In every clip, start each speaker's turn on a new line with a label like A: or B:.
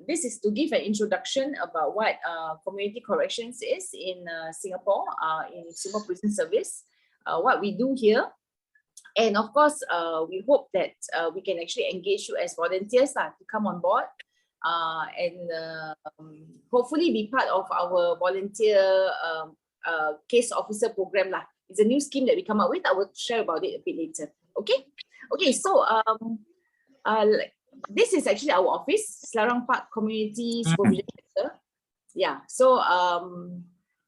A: this is to give an introduction about what community corrections is in Singapore, in Singapore Prison Service, what we do here. And of course, we hope that we can actually engage you as volunteers to come on board and hopefully be part of our volunteer case officer program. It's a new scheme that we come up with. I will share about it a bit later. Okay. Okay. So this is actually our office, Selarang Park Community Supervision Center. Yeah. So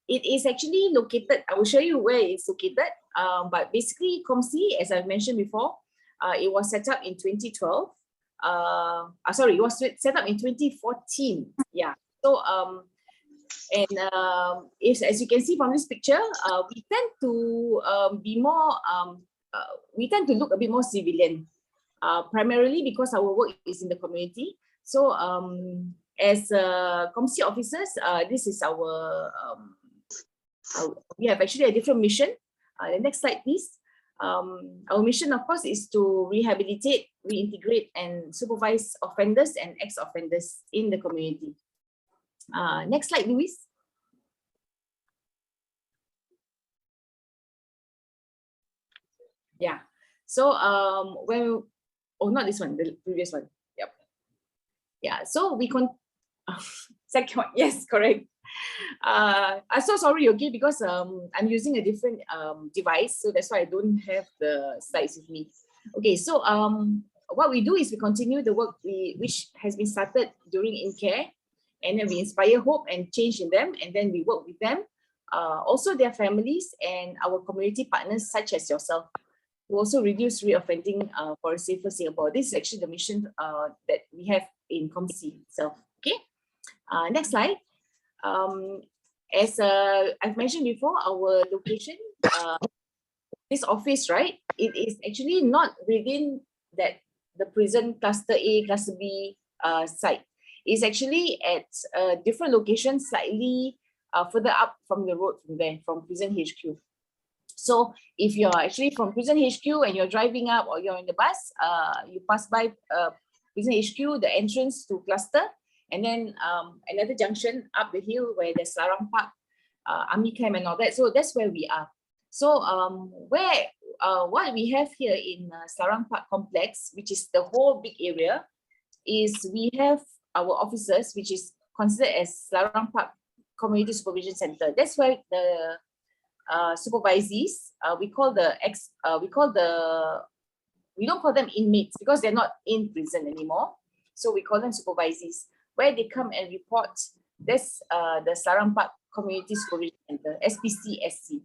A: it is actually located. I will show you where it's located. But basically, COMC, as I mentioned before, it was set up in 2012. Sorry, it was set up in 2014. Yeah. So as you can see from this picture, we tend to be more. We tend to look a bit more civilian, primarily because our work is in the community. So as COMC officers, this is our. We have actually a different mission. The next slide, please. Our mission, of course, is to rehabilitate, reintegrate, and supervise offenders and ex-offenders in the community. Next slide, Luis. Yeah. So not this one, the previous one. Yep. Yeah. So we second one. Yes, correct. I'm so sorry, okay, because I'm using a different device, so that's why I don't have the slides with me. Okay, so what we do is we continue the work which has been started during InCare, and then we inspire hope and change in them, and then we work with them, also their families and our community partners such as yourself, to also reduce reoffending for a safer Singapore. This is actually the mission that we have in COMC itself. Okay, next slide. As I've mentioned before, our location, this office, right, it is actually not within the prison cluster A, cluster B site. It's actually at a different location, slightly further up from the road from there, from Prison HQ. So if you're actually from Prison HQ and you're driving up or you're in the bus, you pass by Prison HQ, the entrance to cluster, and then another junction up the hill where there's Selarang Park, Army Camp and all that. So that's where we are. So what we have here in Selarang Park Complex, which is the whole big area, is we have our officers, which is considered as Selarang Park Community Supervision Center. That's where the supervisees, we don't call them inmates because they're not in prison anymore. So we call them supervisees, where they come and report. That's the Selarang Park Community Supervision Center, SPCSC.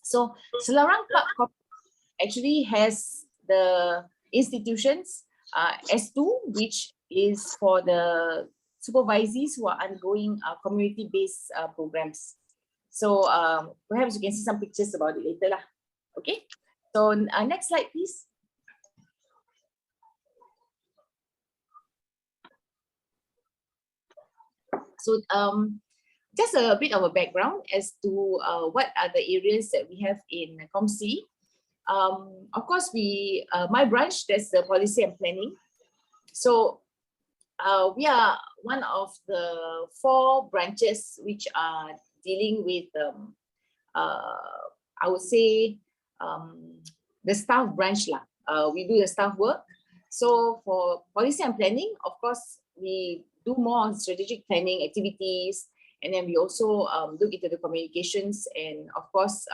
A: So Selarang Park actually has the institutions, S2, which is for the supervisees who are undergoing community-based programs. So perhaps you can see some pictures about it later lah. Okay, so next slide, please. So just a bit of a background as to what are the areas that we have in COMC. Of course, my branch, that's the policy and planning. So we are one of the 4 branches which are dealing with, I would say, the staff branch lah. We do the staff work. So for policy and planning, of course, we do more on strategic planning activities, and then we also look into the communications and, of course,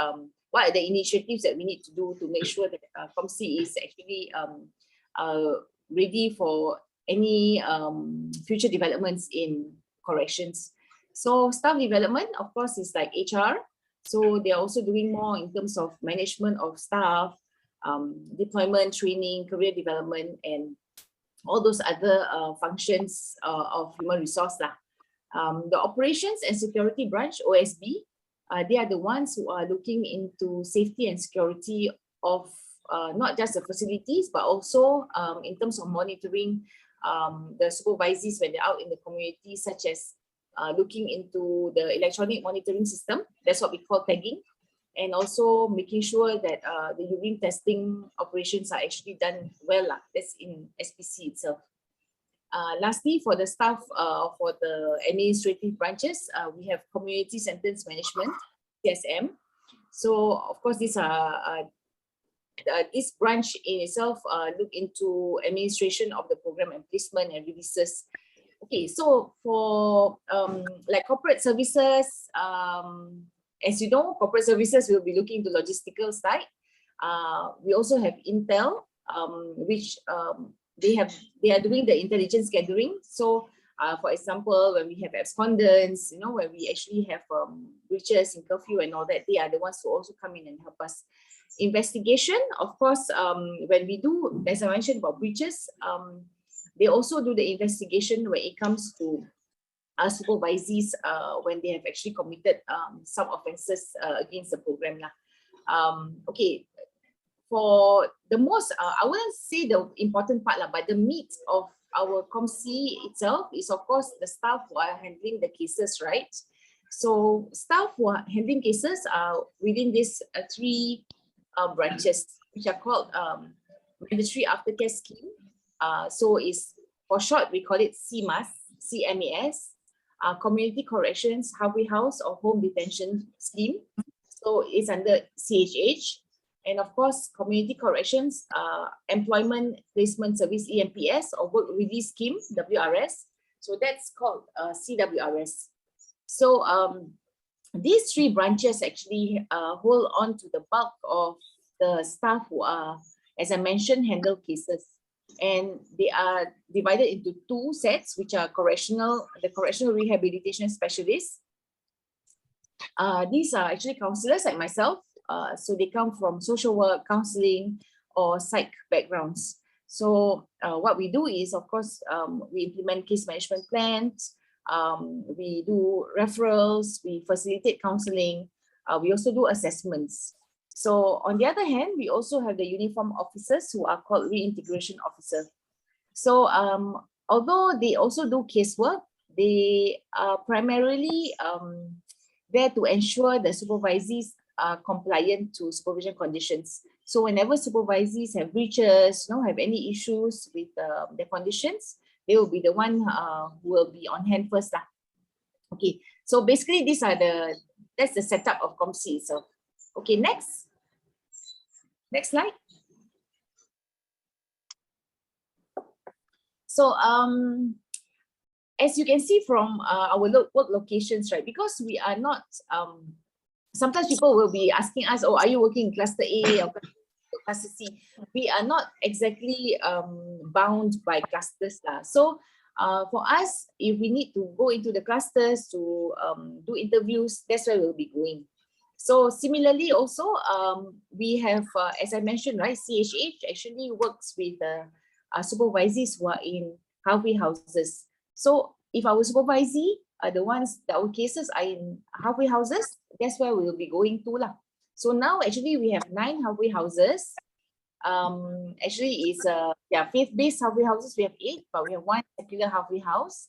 A: what are the initiatives that we need to do to make sure that COMC is actually ready for any future developments in corrections. So staff development, of course, is like HR. So they're also doing more in terms of management of staff, deployment, training, career development, and all those other functions of human resource lah. The operations and security branch, OSB, they are the ones who are looking into safety and security of not just the facilities, but also in terms of monitoring the supervisees when they're out in the community, such as looking into the electronic monitoring system. That's what we call tagging. And also making sure that the urine testing operations are actually done well. That's in SPC itself. Lastly, for the staff for the administrative branches, we have Community Sentence Management, CSM. So of course, these are this branch in itself look into administration of the program and placement and releases. Okay, so for like corporate services, as you know, corporate services will be looking to logistical side. We also have Intel, which they are doing the intelligence gathering. So for example, when we have abscondents, you know, when we actually have breaches in curfew and all that, they are the ones who also come in and help us. Investigation, of course, when we do, as I mentioned about breaches, they also do the investigation when it comes to supervisees when they have actually committed some offences against the program. Okay, for the most, I wouldn't say the important part, but the meat of our COMC itself is, of course, the staff who are handling the cases, right? So staff who are handling cases are within these three branches, which are called Mandatory Aftercare Scheme. So is for short, we call it CMAS, CMAS, Community Corrections Halfway House or Home Detention Scheme. So it's under CHH. And of course, Community Corrections, Employment Placement Service, EMPS, or Work Release Scheme, WRS. So that's called CWRS. So these three branches actually hold on to the bulk of the staff who are, as I mentioned, handle cases. And they are divided into two sets, which are the correctional rehabilitation specialists. These are actually counselors like myself. So they come from social work, counseling, or psych backgrounds. So what we do is, of course, we implement case management plans, we do referrals, we facilitate counseling, we also do assessments. So on the other hand, we also have the uniform officers who are called reintegration officers. So although they also do casework, they are primarily there to ensure the supervisees are compliant to supervision conditions. So whenever supervisees have breaches, have any issues with their conditions, they will be the one who will be on hand first. Okay, so basically that's the setup of COMC itself. Okay, next slide. So as you can see from our work locations, right, because we are not, sometimes people will be asking us, oh, are you working in cluster A or cluster C? We are not exactly bound by clusters. So for us, if we need to go into the clusters to do interviews, that's where we'll be going. So similarly also, we have, as I mentioned, right, CHH actually works with supervisees who are in halfway houses. So if our supervisee are the ones that our cases are in halfway houses, that's where we will be going to. So now actually we have 9 halfway houses. Actually it's faith-based halfway houses, we have 8, but we have 1 secular halfway house.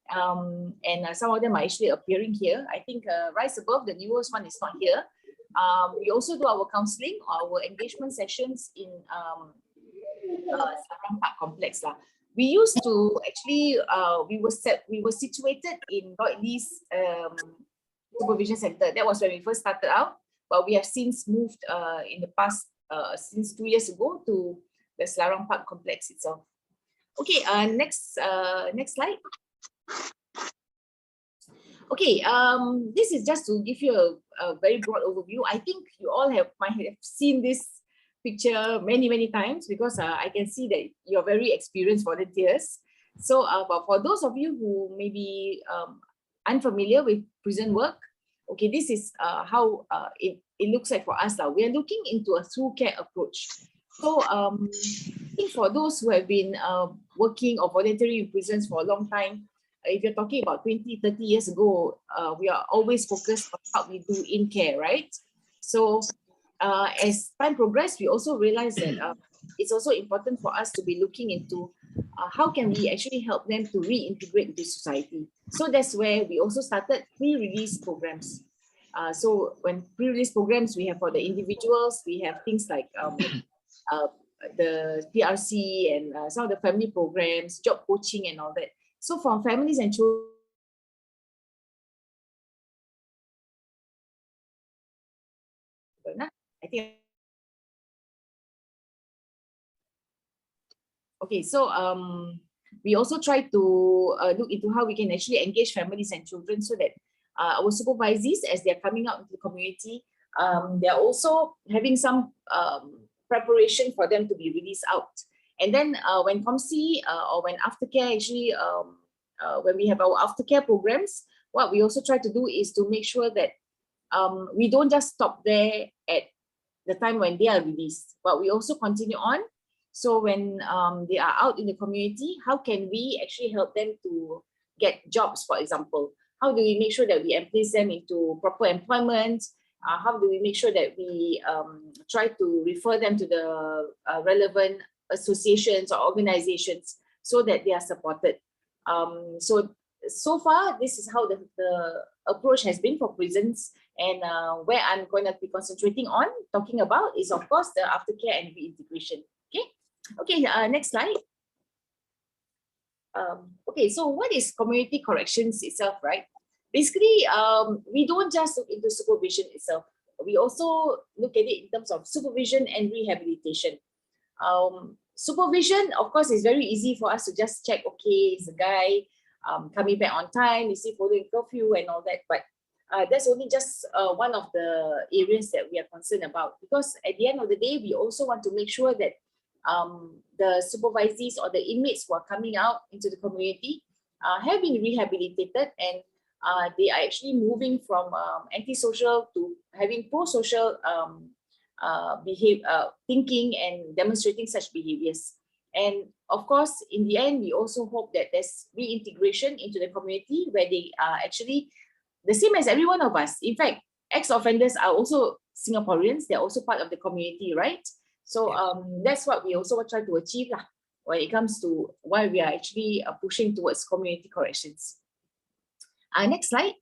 A: And some of them are actually appearing here. I think right above, the newest one is not here. We also do our counseling, our engagement sessions in Sarang Park Complex. We used to actually, we were situated in Lloyd Lee's supervision center. That was when we first started out, but we have since moved in the past, since 2 years ago, to the Selarang Park Complex itself. Okay, next slide. Okay, this is just to give you a very broad overview. I think you all might have seen this picture many times, because I can see that you're very experienced volunteers. So but for those of you who may be unfamiliar with prison work, okay, this is how it looks like for us. We are looking into a through care approach. So I think for those who have been working or volunteering in prisons for a long time, if you're talking about 20, 30 years ago, we are always focused on how we do in care, right? So as time progressed, we also realized that it's also important for us to be looking into how can we actually help them to reintegrate into society. So that's where we also started pre-release programs. So when pre-release programs, we have for the individuals, we have things like the PRC and some of the family programs, job coaching and all that. So for families and children, I think, okay, so we also try to look into how we can actually engage families and children so that our supervisees, as they're coming out into the community, they're also having some preparation for them to be released out. And then when COMSI or when aftercare actually, when we have our aftercare programs, what we also try to do is to make sure that we don't just stop there at the time when they are released, but we also continue on. So when they are out in the community, how can we actually help them to get jobs, for example? How do we make sure that we place them into proper employment? How do we make sure that we try to refer them to the relevant associations or organizations so that they are supported? So far, this is how the approach has been for prisons. And where I'm going to be concentrating on talking about is, of course, the aftercare and reintegration. Okay, next slide. Okay, so what is community corrections itself, right? Basically, we don't just look into supervision itself. We also look at it in terms of supervision and rehabilitation. Supervision, of course, is very easy for us to just check, okay, is a guy coming back on time, is he following curfew and all that, but that's only just one of the areas that we are concerned about, because at the end of the day, we also want to make sure that the supervisees or the inmates who are coming out into the community have been rehabilitated, and they are actually moving from antisocial to having pro-social thinking and demonstrating such behaviors. And of course, in the end, we also hope that there's reintegration into the community where they are actually the same as every one of us. In fact, ex-offenders are also Singaporeans. They're also part of the community, right? So that's what we also try to achieve when it comes to why we are actually pushing towards community corrections. Next slide.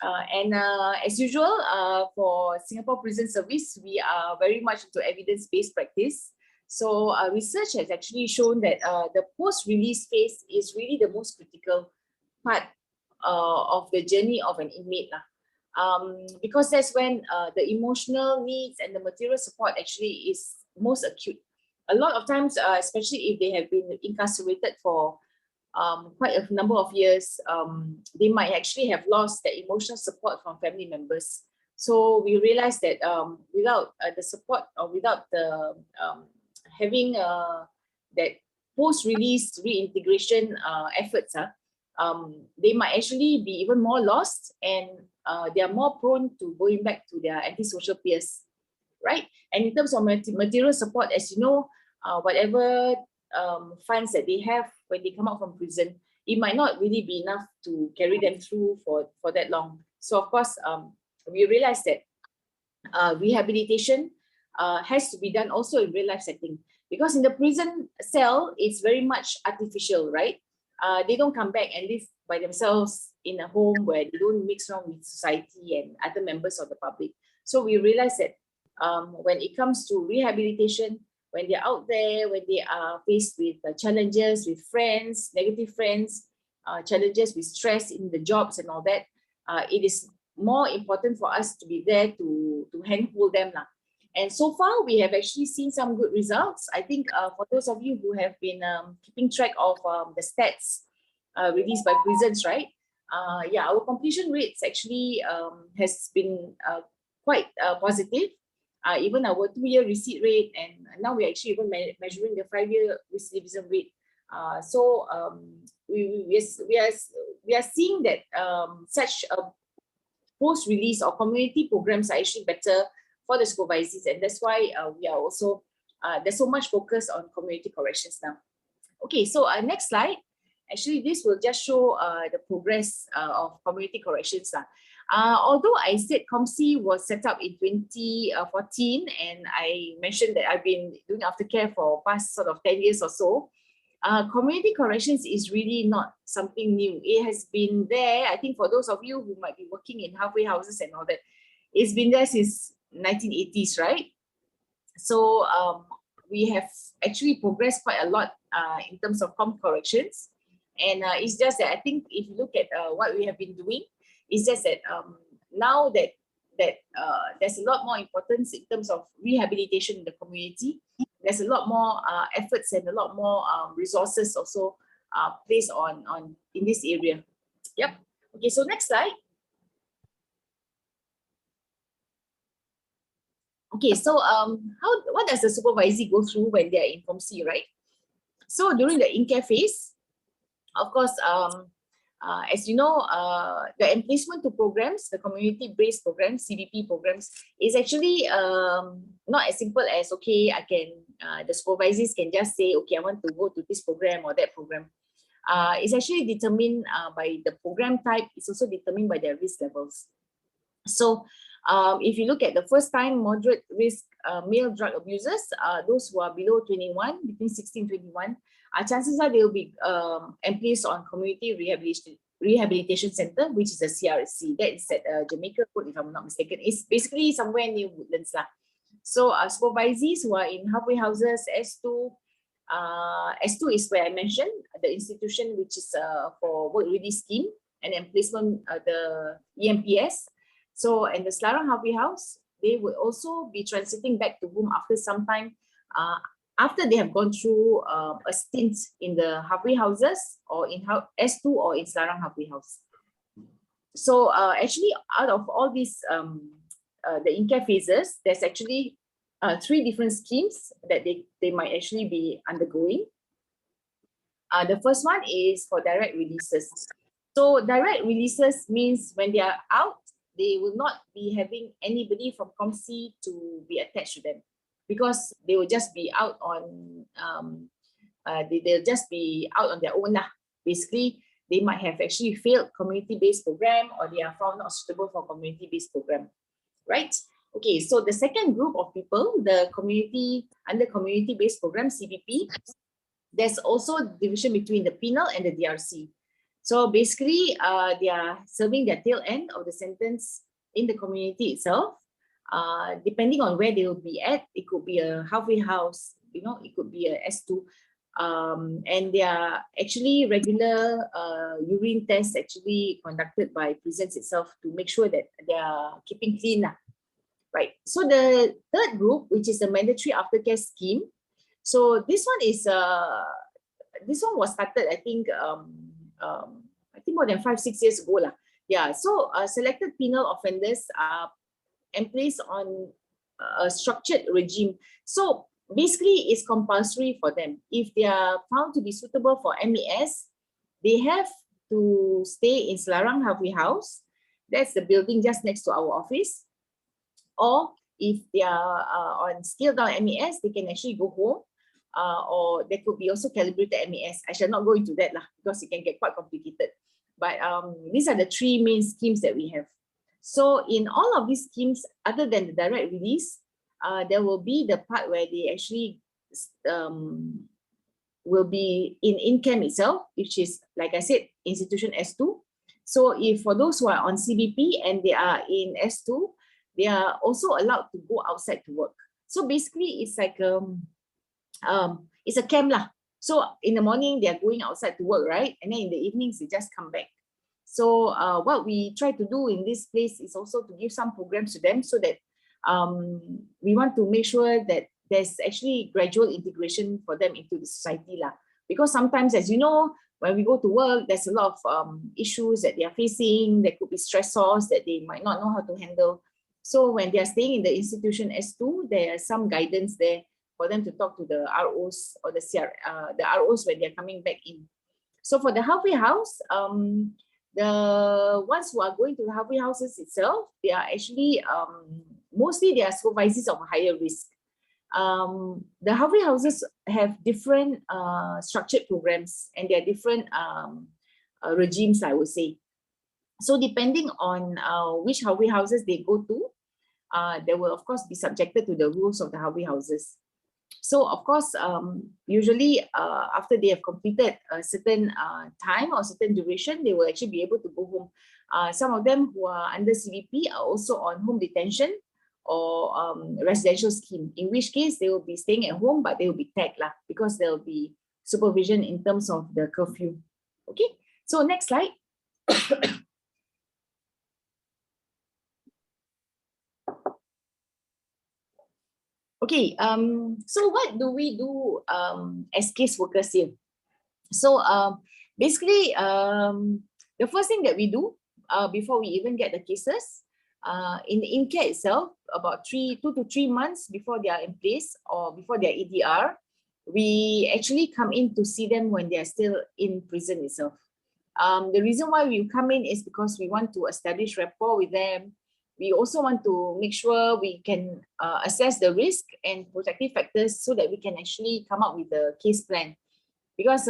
A: As usual, for Singapore Prison Service, we are very much into evidence-based practice. So research has actually shown that the post-release phase is really the most critical part of the journey of an inmate. Because that's when the emotional needs and the material support actually is most acute. A lot of times, especially if they have been incarcerated for quite a number of years, they might actually have lost the emotional support from family members. So we realized that without the support or without the having that post-release reintegration efforts, they might actually be even more lost, and they are more prone to going back to their antisocial peers, right? And in terms of material support, as you know, whatever funds that they have when they come out from prison, it might not really be enough to carry them through for that long. So of course, we realize that rehabilitation has to be done also in real life setting, because in the prison cell, it's very much artificial, right? They don't come back and live by themselves in a home where they don't mix around with society and other members of the public. So we realize that when it comes to rehabilitation, when they're out there, when they are faced with challenges with friends, negative friends, challenges with stress in the jobs and all that, it is more important for us to be there to handhold them. And so far, we have actually seen some good results. I think for those of you who have been keeping track of the stats released by prisons, right? Yeah, our completion rates actually has been quite positive. Even our 2-year receipt rate, and now we're actually even measuring the 5-year recidivism rate. So we are seeing that such a post-release or community programs are actually better for the supervisees, and that's why we are also there's so much focus on community corrections now. Okay, so next slide. Actually, this will just show the progress of community corrections. Although I said COMSI was set up in 2014, and I mentioned that I've been doing aftercare for past sort of 10 years or so, community corrections is really not something new. It has been there, I think, for those of you who might be working in halfway houses and all that, it's been there since 1980s, right? So we have actually progressed quite a lot in terms of com corrections. And it's just that I think if you look at what we have been doing, it's just that now that there's a lot more importance in terms of rehabilitation in the community. There's a lot more efforts and a lot more resources also placed on in this area. Yep. Okay, so next slide. Okay, so what does the supervisee go through when they are in Form C, right? So during the in-care phase, of course, as you know, the emplacement to programs, the community-based programs, CBP programs, is actually not as simple as, okay, I can, the supervisors can just say, okay, I want to go to this program or that program. It's actually determined by the program type. It's also determined by their risk levels. So if you look at the first time moderate risk male drug abusers, those who are below 21, between 16 and 21, chances are they will be emplaced on Community Rehabilitation Center, which is a CRC. That is at Jamaica Road, if I'm not mistaken. It's basically somewhere near Woodlands. So supervisees who are in halfway houses, S2, S2 is where I mentioned, the institution which is for work ready scheme and emplacement, the EMPS. So, and the Selarang Halfway House, they will also be transiting back to home after some time, after they have gone through a stint in the halfway houses or in S2 or in Selarang Halfway House. So actually out of all these, the in-care phases, there's actually 3 different schemes that they might actually be undergoing. The first one is for direct releases. So direct releases means when they are out, they will not be having anybody from ComC to be attached to them, because they will just be out on, they'll just be out on their own. Basically, they might have actually failed community-based program, or they are found not suitable for community-based program, right? Okay, so the second group of people, the community, under community-based program, CBP, there's also division between the penal and the DRC. So basically, they are serving their tail end of the sentence in the community itself. Depending on where they will be at, it could be a halfway house, you know, it could be a S2. And they are actually regular urine tests actually conducted by prisons itself to make sure that they are keeping clean. Right. So the third group, which is the mandatory aftercare scheme. So this one is this one was started, I think more than 5-6 years ago. Yeah. So selected penal offenders are emplaced on a structured regime. So basically, it's compulsory for them. If they are found to be suitable for MES, they have to stay in Selarang Halfway House. That's the building just next to our office. Or if they are on scaled down MES, they can actually go home. Or there could be also calibrated MES. I shall not go into that because it can get quite complicated. But these are the 3 main schemes that we have. So in all of these schemes, other than the direct release, there will be the part where they actually will be in camp itself, which is, like I said, institution S2. So if for those who are on CBP and they are in S2, they are also allowed to go outside to work. So basically, it's like it's a camp . So in the morning, they are going outside to work, right? And then in the evenings, they just come back. So what we try to do in this place is also to give some programs to them so that we want to make sure that there's actually gradual integration for them into the society. Because sometimes, as you know, when we go to work, there's a lot of issues that they are facing. There could be stressors that they might not know how to handle. So when they are staying in the institution S2, there is some guidance there for them to talk to the ROs or the ROs when they're coming back in. So for the halfway house, the ones who are going to the halfway houses itself, they are actually mostly they are supervisors of higher risk. The halfway houses have different structured programs, and there are different regimes, I would say. So depending on which halfway houses they go to, they will of course be subjected to the rules of the halfway houses. So of course, usually after they have completed a certain time or certain duration, they will actually be able to go home. Some of them who are under CBP are also on home detention, or residential scheme, in which case they will be staying at home, but they will be tagged lah, because there will be supervision in terms of the curfew. Okay, so next slide. Okay, so what do we do as case workers here? So basically, the first thing that we do before we even get the cases, in the InCare itself, about 2 to 3 months before they are in place or before their EDR, we actually come in to see them when they are still in prison itself. The reason why we come in is because we want to establish rapport with them. We also want to make sure we can assess the risk and protective factors so that we can actually come up with a case plan. Because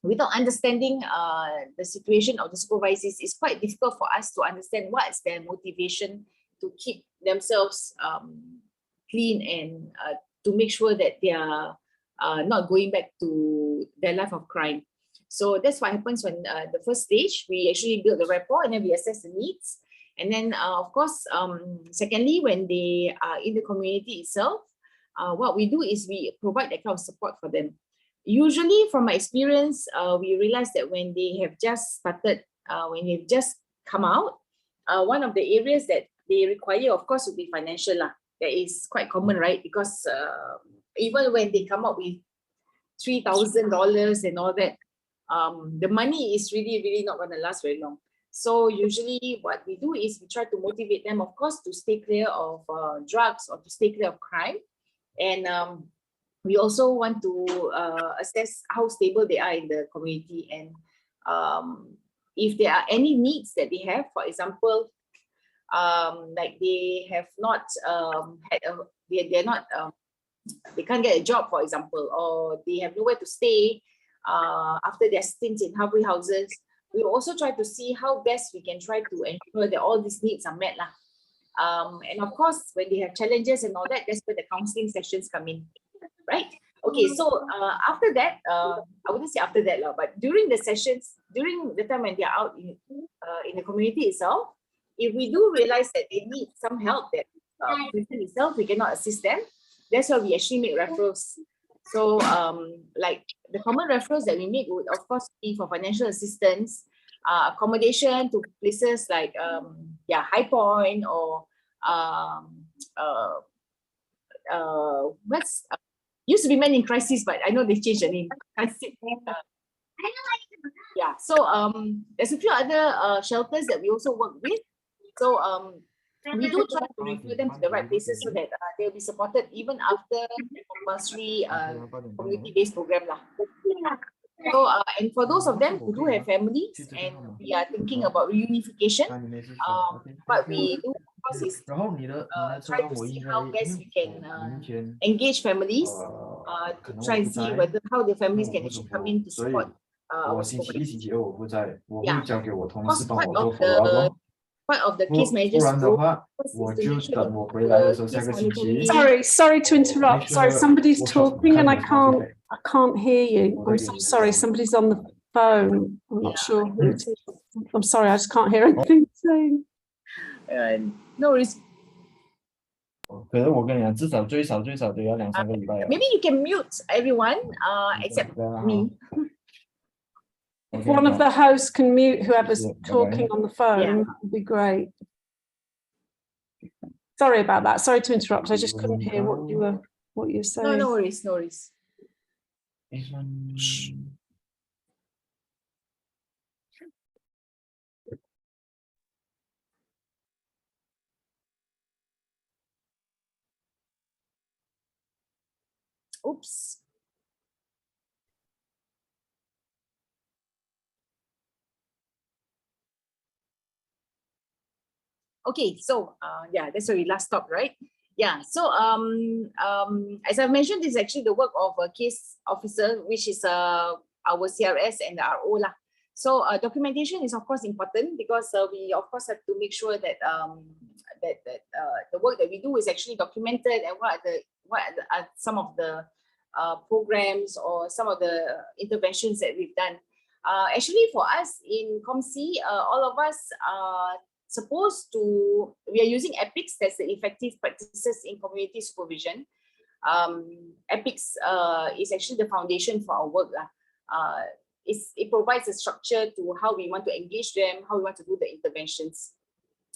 A: without understanding the situation of the supervisors, it's quite difficult for us to understand what is their motivation to keep themselves clean and to make sure that they are not going back to their life of crime. So that's what happens when the first stage, we actually build the rapport and then we assess the needs. And then, of course, secondly, when they are in the community itself, what we do is we provide that kind of support for them. Usually, from my experience, we realize that when they have just started, when they've just come out, one of the areas that they require, of course, would be financial lah. That is quite common, right? Because even when they come up with $3,000 and all that, the money is really not going to last very long. So usually what we do is we try to motivate them, of course, to stay clear of drugs or to stay clear of crime. And we also want to assess how stable they are in the community, and if there are any needs that they have. For example, like they have not had a, they're not they can't get a job, for example, or they have nowhere to stay after their stints in halfway houses. We also try to see how best we can try to ensure that all these needs are met lah. And of course, when they have challenges and all that, that's where the counseling sessions come in, right? Okay, so after that, I wouldn't say after that lah, but during the sessions, during the time when they are out in the community itself, if we do realize that they need some help, that prison itself, we cannot assist them, that's why we actually make referrals. So like the common referrals that we make would of course be for financial assistance, accommodation to places like High Point, or what's used to be Men in Crisis, but I know they changed the name. Yeah, so there's a few other shelters that we also work with. So we do try to refer them to the right places so that they'll be supported even after the compulsory community-based program lah. So and for those of them who do have families and we are thinking about reunification, what we do of course is try to see how best we can engage families to try and see whether how the families can actually come in to support. Yeah, because part of the case managers group.
B: Sorry to interrupt. Sorry, somebody's talking and I can't hear you. I'm so sorry. Somebody's on the phone. I'm not sure who it is. I'm sorry, I just can't hear anything saying.
A: No worries.
C: 可是我跟你讲，至少最少都要2-3个礼拜。
A: Maybe you can mute everyone except me.
B: If one of the hosts can mute whoever's talking on the phone, that would be great. Sorry about that. Sorry to interrupt. I just couldn't hear what you were saying.
A: No worries, no worries. Oops. Okay, so that's where we last stopped, right? Yeah, so as I mentioned, this is actually the work of a case officer, which is our CRS and the RO lah. So documentation is of course important because we of course have to make sure that the work that we do is actually documented, and what are some of the programs or some of the interventions that we've done. Actually, for us in COMC, all of us we are using EPICS, that's the Effective Practices in Community Supervision. EPICS is actually the foundation for our work. It provides a structure to how we want to engage them, how we want to do the interventions.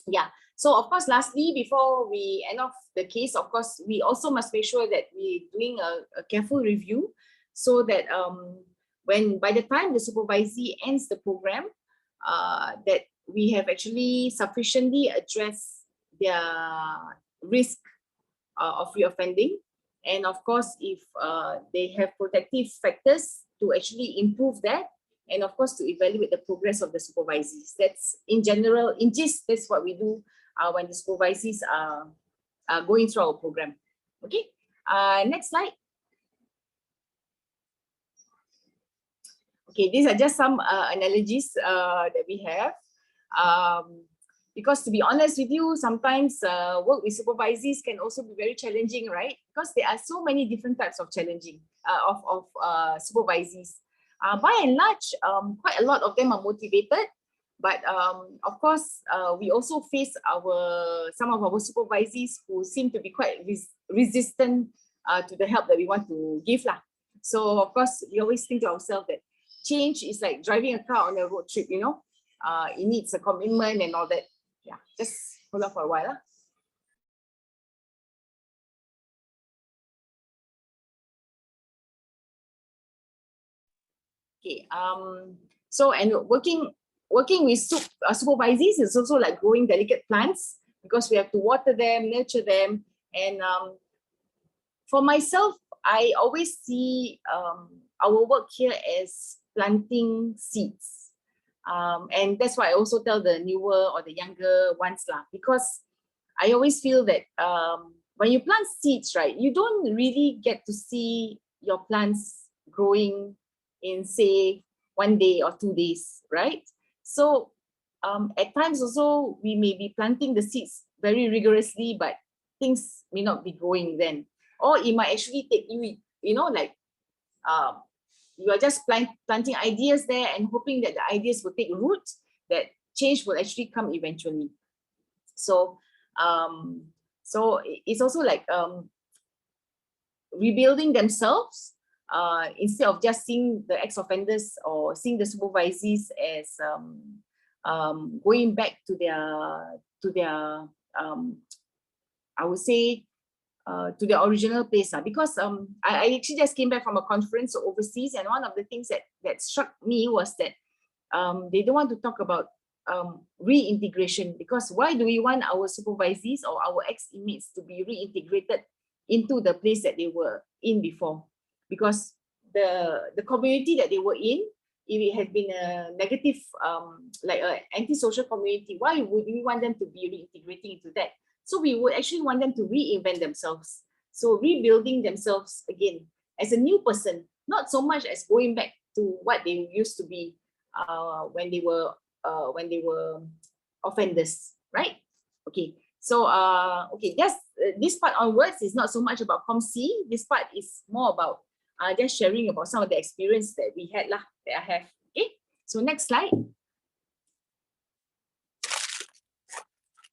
A: Yeah, so of course, lastly, before we end off the case, of course, we also must make sure that we're doing a careful review so that by the time the supervisee ends the program, that we have actually sufficiently addressed their risk of reoffending. And of course, if they have protective factors to actually improve that, and of course, to evaluate the progress of the supervisees. That's in general, in gist, that's what we do when the supervisees are going through our program. Okay, next slide. Okay, these are just some analogies that we have. Because to be honest with you, sometimes work with supervisees can also be very challenging, right? Because there are so many different types of challenging of supervisees. By and large, quite a lot of them are motivated, but of course, we also face some of our supervisees who seem to be quite resistant to the help that we want to give lah. So of course, we always think to ourselves that change is like driving a car on a road trip, you know. It needs a commitment and all that. Yeah, just hold on for a while. Okay. So and working with supervisees is also like growing delicate plants, because we have to water them, nurture them, and for myself, I always see our work here as planting seeds. And that's why I also tell the newer or the younger ones lah, because I always feel that when you plant seeds, right, you don't really get to see your plants growing in, say, 1 day or 2 days, right? So at times also we may be planting the seeds very rigorously, but things may not be growing then, or it might actually take you, you know, like you are just planting ideas there and hoping that the ideas will take root, that change will actually come eventually. So so it's also like rebuilding themselves, instead of just seeing the ex-offenders or seeing the supervisees as going back to their I would say to their original place. Because I actually just came back from a conference overseas, and one of the things that struck me was that they don't want to talk about reintegration, because why do we want our supervisees or our ex-inmates to be reintegrated into the place that they were in before? Because the community that they were in, if it had been a negative, like an antisocial community, why would we want them to be reintegrating into that? So we would actually want them to reinvent themselves. So rebuilding themselves again as a new person, not so much as going back to what they used to be when they were offenders, right? Okay. So okay, just this part onwards is not so much about ComC. This part is more about just sharing about some of the experience that we had lah, that I have. Okay. So next slide.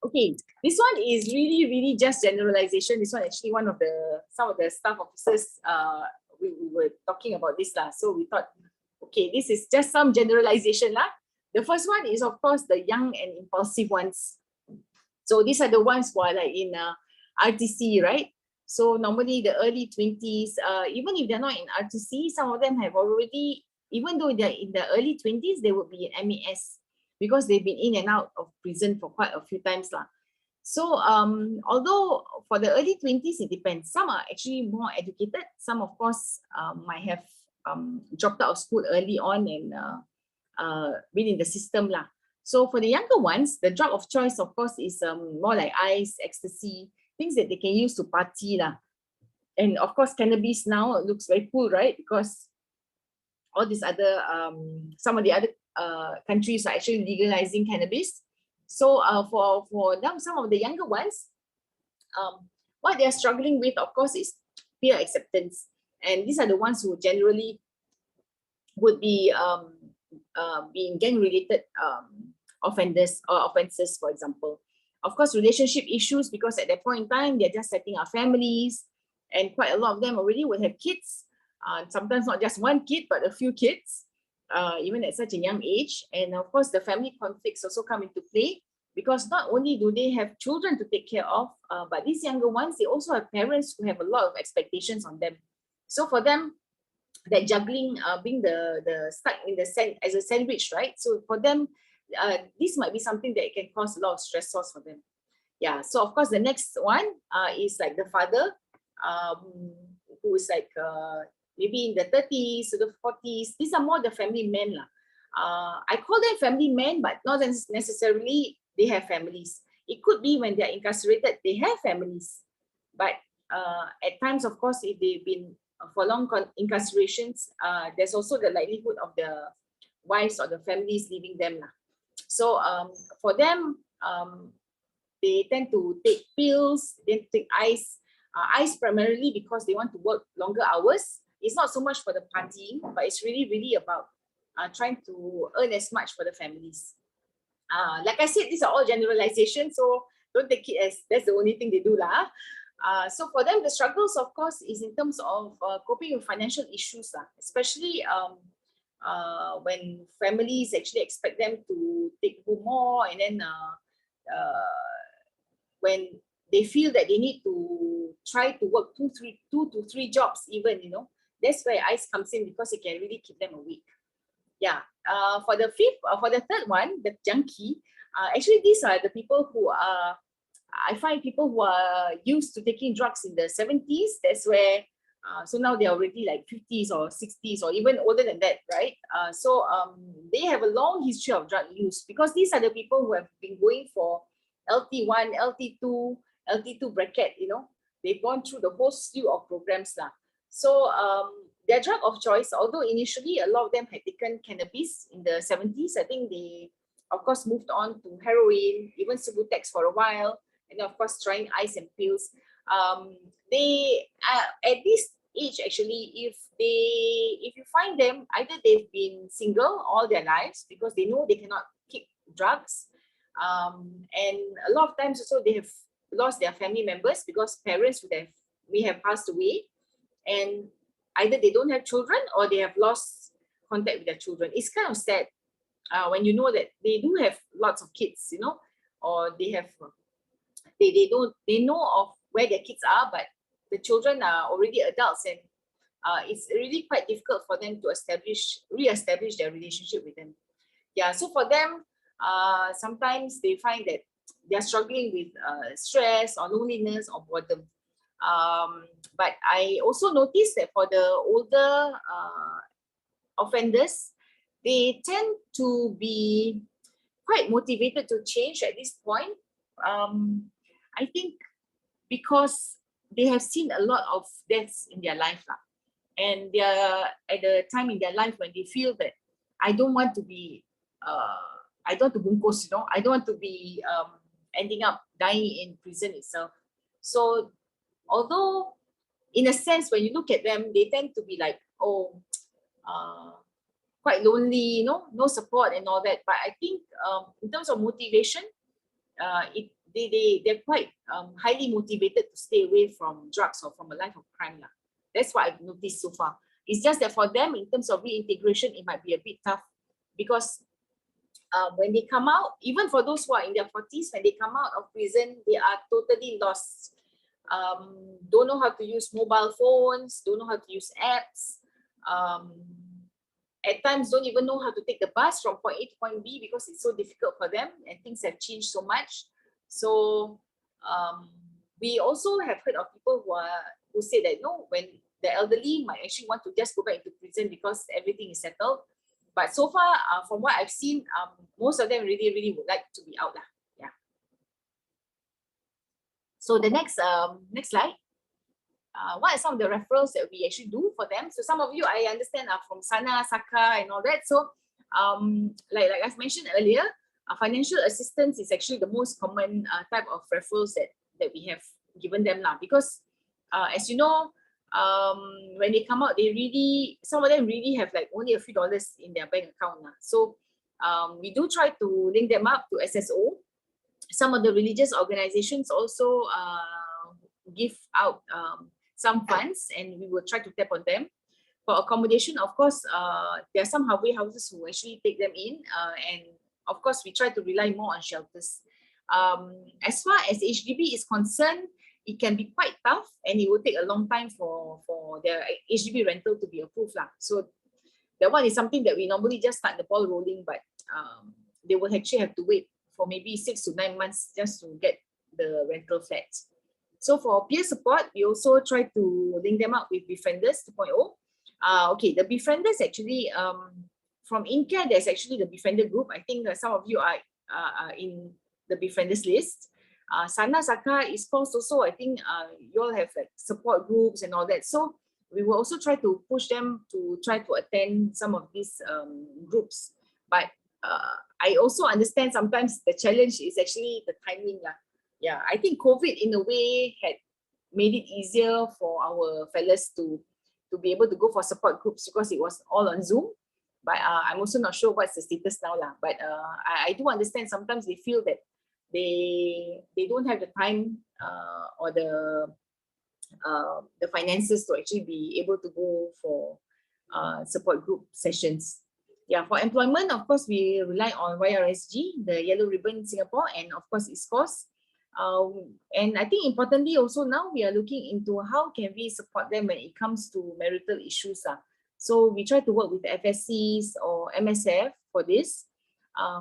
A: Okay, this one is really just generalization. This one actually some of the staff officers we were talking about this lah. So we thought, okay, this is just some generalization lah. The first one is of course the young and impulsive ones. So these are the ones who are like in RTC, right? So normally the early 20s, even if they're not in RTC, some of them have already, even though they're in the early 20s, they would be in MAS, because they've been in and out of prison for quite a few times lah. So although for the early 20s, it depends. Some are actually more educated. Some, of course, might have dropped out of school early on and been in the system lah. So for the younger ones, the drug of choice, of course, is more like ice, ecstasy, things that they can use to party lah. And of course, cannabis now looks very cool, right? Because all these other, some of the other countries are actually legalizing cannabis. So for them, some of the younger ones, what they are struggling with, of course, is peer acceptance. And these are the ones who generally would be being gang-related offenders or offenses, for example. Of course, relationship issues, because at that point in time, they're just setting up families, and quite a lot of them already will have kids. Sometimes not just one kid, but a few kids, even at such a young age. And of course, the family conflicts also come into play, because not only do they have children to take care of, but these younger ones, they also have parents who have a lot of expectations on them. So for them, that juggling, being the stuck in the as a sandwich, right? So for them, this might be something that can cause a lot of stress source for them. Yeah. So of course, the next one is like the father, who is like maybe in the 30s to the 40s. These are more the family men lah. I call them family men, but not necessarily they have families. It could be when they're incarcerated, they have families. But at times, of course, if they've been for long incarcerations, there's also the likelihood of the wives or the families leaving them lah. So for them, they tend to take pills, they take ice primarily because they want to work longer hours. It's not so much for the partying, but it's really about trying to earn as much for the families. Like I said, these are all generalizations, so don't take it as that's the only thing they do lah. So for them, the struggles, of course, is in terms of coping with financial issues, especially when families actually expect them to take home more, and then when they feel that they need to try to work two to three jobs even, that's where ICE comes in, because it can really keep them awake. Yeah. For the third one, the junkie, actually these are the people who are, I find people who are used to taking drugs in the 70s. That's where, so now they're already like 50s or 60s or even older than that, right? So they have a long history of drug use, because these are the people who have been going for LT1, LT2 bracket, they've gone through the whole slew of programs lah. So their drug of choice, although initially a lot of them had taken cannabis in the 70s, I think they, of course, moved on to heroin, even Subutex for a while, and of course trying ice and pills. They at this age, actually, if you find them, either they've been single all their lives because they know they cannot kick drugs, and a lot of times also they have lost their family members because parents may have passed away, and either they don't have children or they have lost contact with their children. It's kind of sad when you know that they do have lots of kids, or they know of where their kids are, but the children are already adults, and it's really quite difficult for them to re-establish their relationship with them. Yeah, so for them, sometimes they find that they're struggling with stress or loneliness or boredom. But I also noticed that for the older offenders, they tend to be quite motivated to change at this point. I think because they have seen a lot of deaths in their life, and they are at the time in their life when they feel that I don't want to be, I don't want to bungkus, I don't want to be ending up dying in prison itself. So although in a sense, when you look at them, they tend to be like, quite lonely, no support and all that. But I think in terms of motivation, they're quite highly motivated to stay away from drugs or from a life of crime. That's what I've noticed so far. It's just that for them, in terms of reintegration, it might be a bit tough, because when they come out, even for those who are in their 40s, when they come out of prison, they are totally lost. Don't know how to use mobile phones, don't know how to use apps. At times don't even know how to take the bus from point A to point B because it's so difficult for them, and things have changed so much. So we also have heard of people who say that when the elderly might actually want to just go back into prison because everything is settled. But so far, from what I've seen, most of them really would like to be out lah. Yeah. So the next slide. What are some of the referrals that we actually do for them? So some of you, I understand, are from Sana, Saka, and all that. So like I've mentioned earlier, financial assistance is actually the most common type of referrals that we have given them now, because as you know, when they come out, some of them really have like only a few dollars in their bank account now. So We do try to link them up to SSO. Some of the religious organizations also give out some funds, and we will try to tap on them. For accommodation, of course, there are some halfway houses who actually take them in, and of course, we try to rely more on shelters. As far as HDB is concerned, it can be quite tough, and it will take a long time for the HDB rental to be approved. So that one is something that we normally just start the ball rolling, but they will actually have to wait for maybe 6 to 9 months just to get the rental flats. So for peer support, we also try to link them up with Befrienders 2.0. Okay, the Befrienders actually, from InCare, there's actually the Befriender group. I think some of you are in the Befrienders list. Sana, Saka, East Coast also, I think you all have like support groups and all that. So we will also try to push them to try to attend some of these groups. But I also understand sometimes the challenge is actually the timing. Yeah, I think COVID in a way had made it easier for our fellas to be able to go for support groups because it was all on Zoom. But I'm also not sure what's the status now. But I do understand sometimes they feel that they don't have the time or the finances to actually be able to go for support group sessions. Yeah, for employment, of course, we rely on YRSG, the Yellow Ribbon Singapore, and of course, East Coast. And I think importantly also now we are looking into how can we support them when it comes to marital issues. So we try to work with FSCs or MSF for this.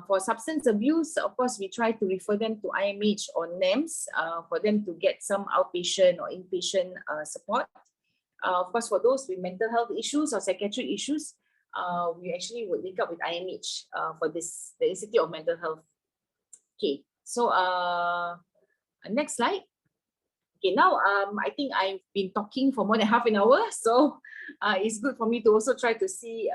A: For substance abuse, of course, we try to refer them to IMH or NEMS for them to get some outpatient or inpatient support. Of course, for those with mental health issues or psychiatric issues, we actually would link up with IMH for this, the Institute of Mental Health. Okay, so next slide. Okay, now I think I've been talking for more than half an hour, so it's good for me to also try to see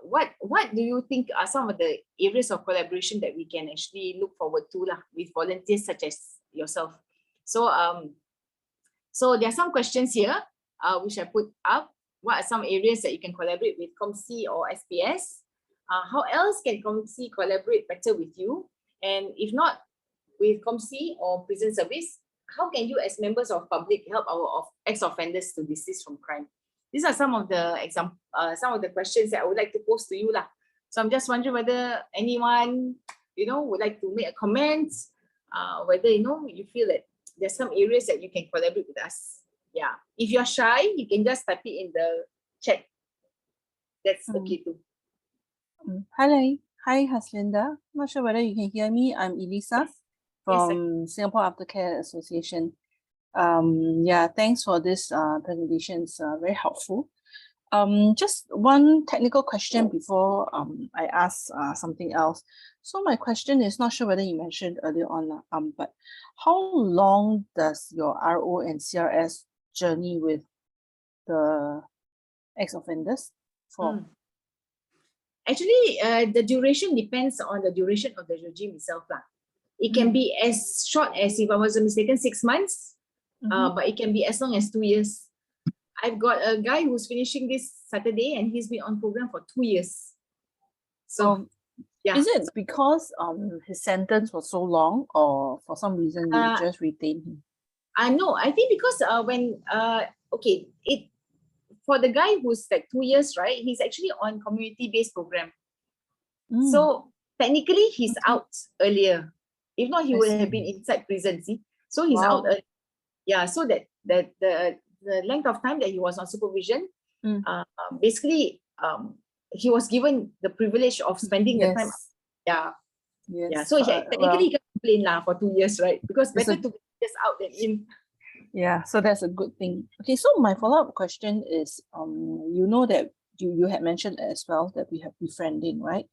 A: what do you think are some of the areas of collaboration that we can actually look forward to with volunteers such as yourself. So so there are some questions here which I put up. What are some areas that you can collaborate with COMC or SPS? How else can COMC collaborate better with you? And if not with COMC or prison service, how can you as members of public help our ex-offenders to desist from crime? These are some of the questions that I would like to pose to you. So I'm just wondering whether anyone, would like to make a comment, whether, you feel that there's some areas that you can collaborate with us. Yeah. If you're shy, you can just type it in the chat. That's okay too.
D: Hi, Haslinda. Not sure whether you can hear me. I'm Elisa from Singapore Aftercare Association. Yeah, thanks for this presentation. It's very helpful. Just one technical question before I ask something else. So my question is, not sure whether you mentioned earlier on, but how long does your RO and CRS journey with the ex-offenders for?
A: Actually, the duration depends on the duration of the regime itself. It can be as short as, if I wasn't mistaken, 6 months, but it can be as long as 2 years. I've got a guy who's finishing this Saturday and he's been on program for 2 years. So, yeah.
D: Is it because his sentence was so long, or for some reason you just retained him?
A: No, I think because for the guy who's like 2 years, right? He's actually on community-based program. So technically he's out earlier. If not, he would have been inside prison. See, so he's out. Yeah, so that the length of time that he was on supervision, basically, he was given the privilege of spending the time. Yeah, yeah. So technically, he can complain for 2 years, right? Because better to be just out than in.
D: Yeah, so that's a good thing. Okay, so my follow-up question is, you know that you had mentioned as well that we have befriending, right?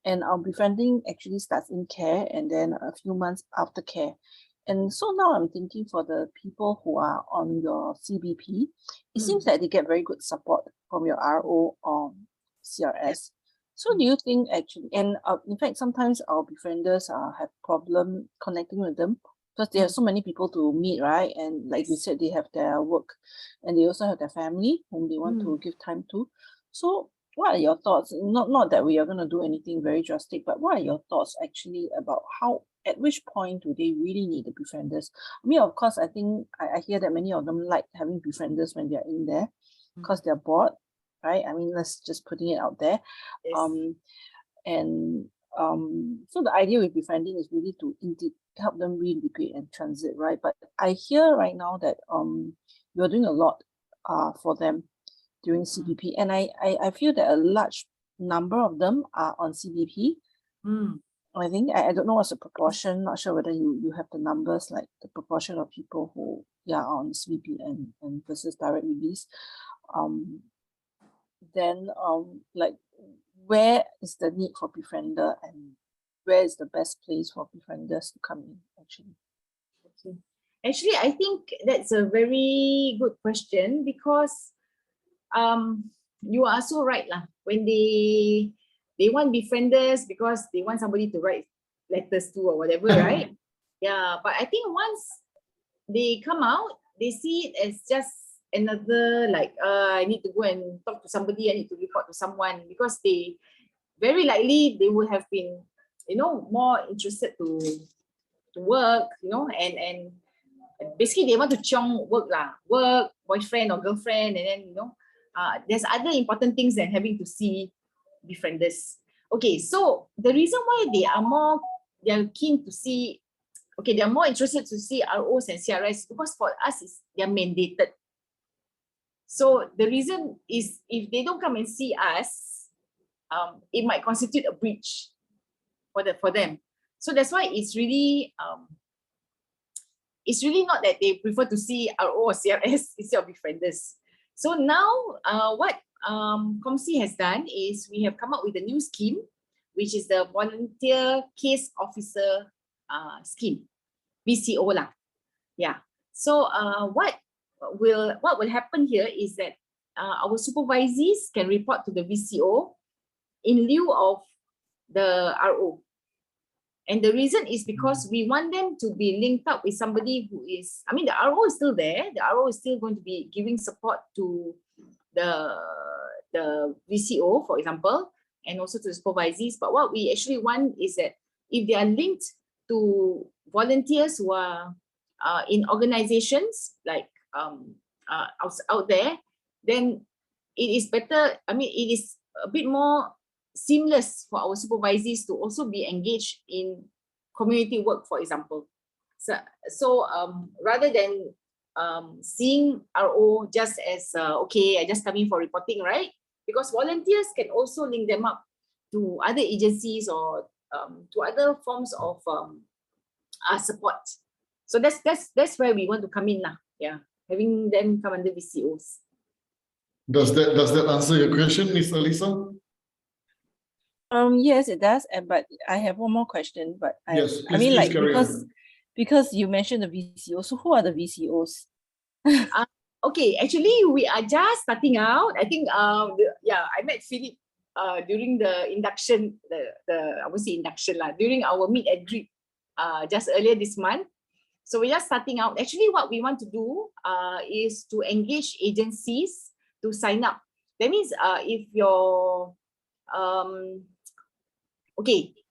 D: And our befriending actually starts in care and then a few months after care. And so now I'm thinking for the people who are on your CBP, it seems that they get very good support from your RO or CRS. So do you think actually, and in fact, sometimes our befrienders have problem connecting with them because they have so many people to meet, right? And like you said, they have their work and they also have their family whom they want to give time to. So what are your thoughts? Not that we are going to do anything very drastic, but what are your thoughts actually about how, at which point do they really need the befrienders? I mean, of course, I think I hear that many of them like having befrienders when they're in there because they're bored, right? I mean, let's just putting it out there.
A: Yes.
D: So the idea with befriending is really to help them reintegrate and transit, right? But I hear right now that you're doing a lot for them during CBP, and I feel that a large number of them are on CBP. I think I don't know what's the proportion, not sure whether you have the numbers, like the proportion of people who are on CBP and versus direct release. Then like, where is the need for befriender, and where is the best place for befrienders to come in actually?
A: Okay. Actually, I think that's a very good question, because you are so right lah. When they want befrienders because they want somebody to write letters to or whatever, right? Yeah, but I think once they come out, they see it as just another, like, I need to go and talk to somebody, I need to report to someone, because they very likely they would have been, more interested to work, and basically they want to chiong work, boyfriend or girlfriend, and then there's other important things than having to see befrienders. Okay, so the reason why they are keen to see, they are more interested to see ROs and CRS, because for us they're mandated. So the reason is, if they don't come and see us, it might constitute a breach for them. So that's why it's really not that they prefer to see RO or CRS instead of befrienders. So now what COMC has done is, we have come up with a new scheme, which is the Volunteer Case Officer scheme, VCO lah. Yeah. So what will happen here is that our supervisees can report to the VCO in lieu of the RO. And the reason is because we want them to be linked up with somebody who is, the RO is still there. The RO is still going to be giving support to the VCO, for example, and also to the supervisees. But what we actually want is that if they are linked to volunteers who are in organizations like out there, then it is better. It is a bit more seamless for our supervisees to also be engaged in community work, for example. So rather than seeing RO just as I just come in for reporting, right? Because volunteers can also link them up to other agencies or to other forms of support. So that's where we want to come in lah. Yeah, having them come under VCOs.
E: Does that answer your question, Ms. Alisa?
D: Yes, it does. But I have one more question. But
E: yes, please,
D: because you mentioned the VCOs. So who are the VCOs?
A: Okay, actually we are just starting out. I think I met Philip during the induction, I would say induction lah, during our meet and greet just earlier this month. So we're just starting out. Actually, what we want to do is to engage agencies to sign up. That means if your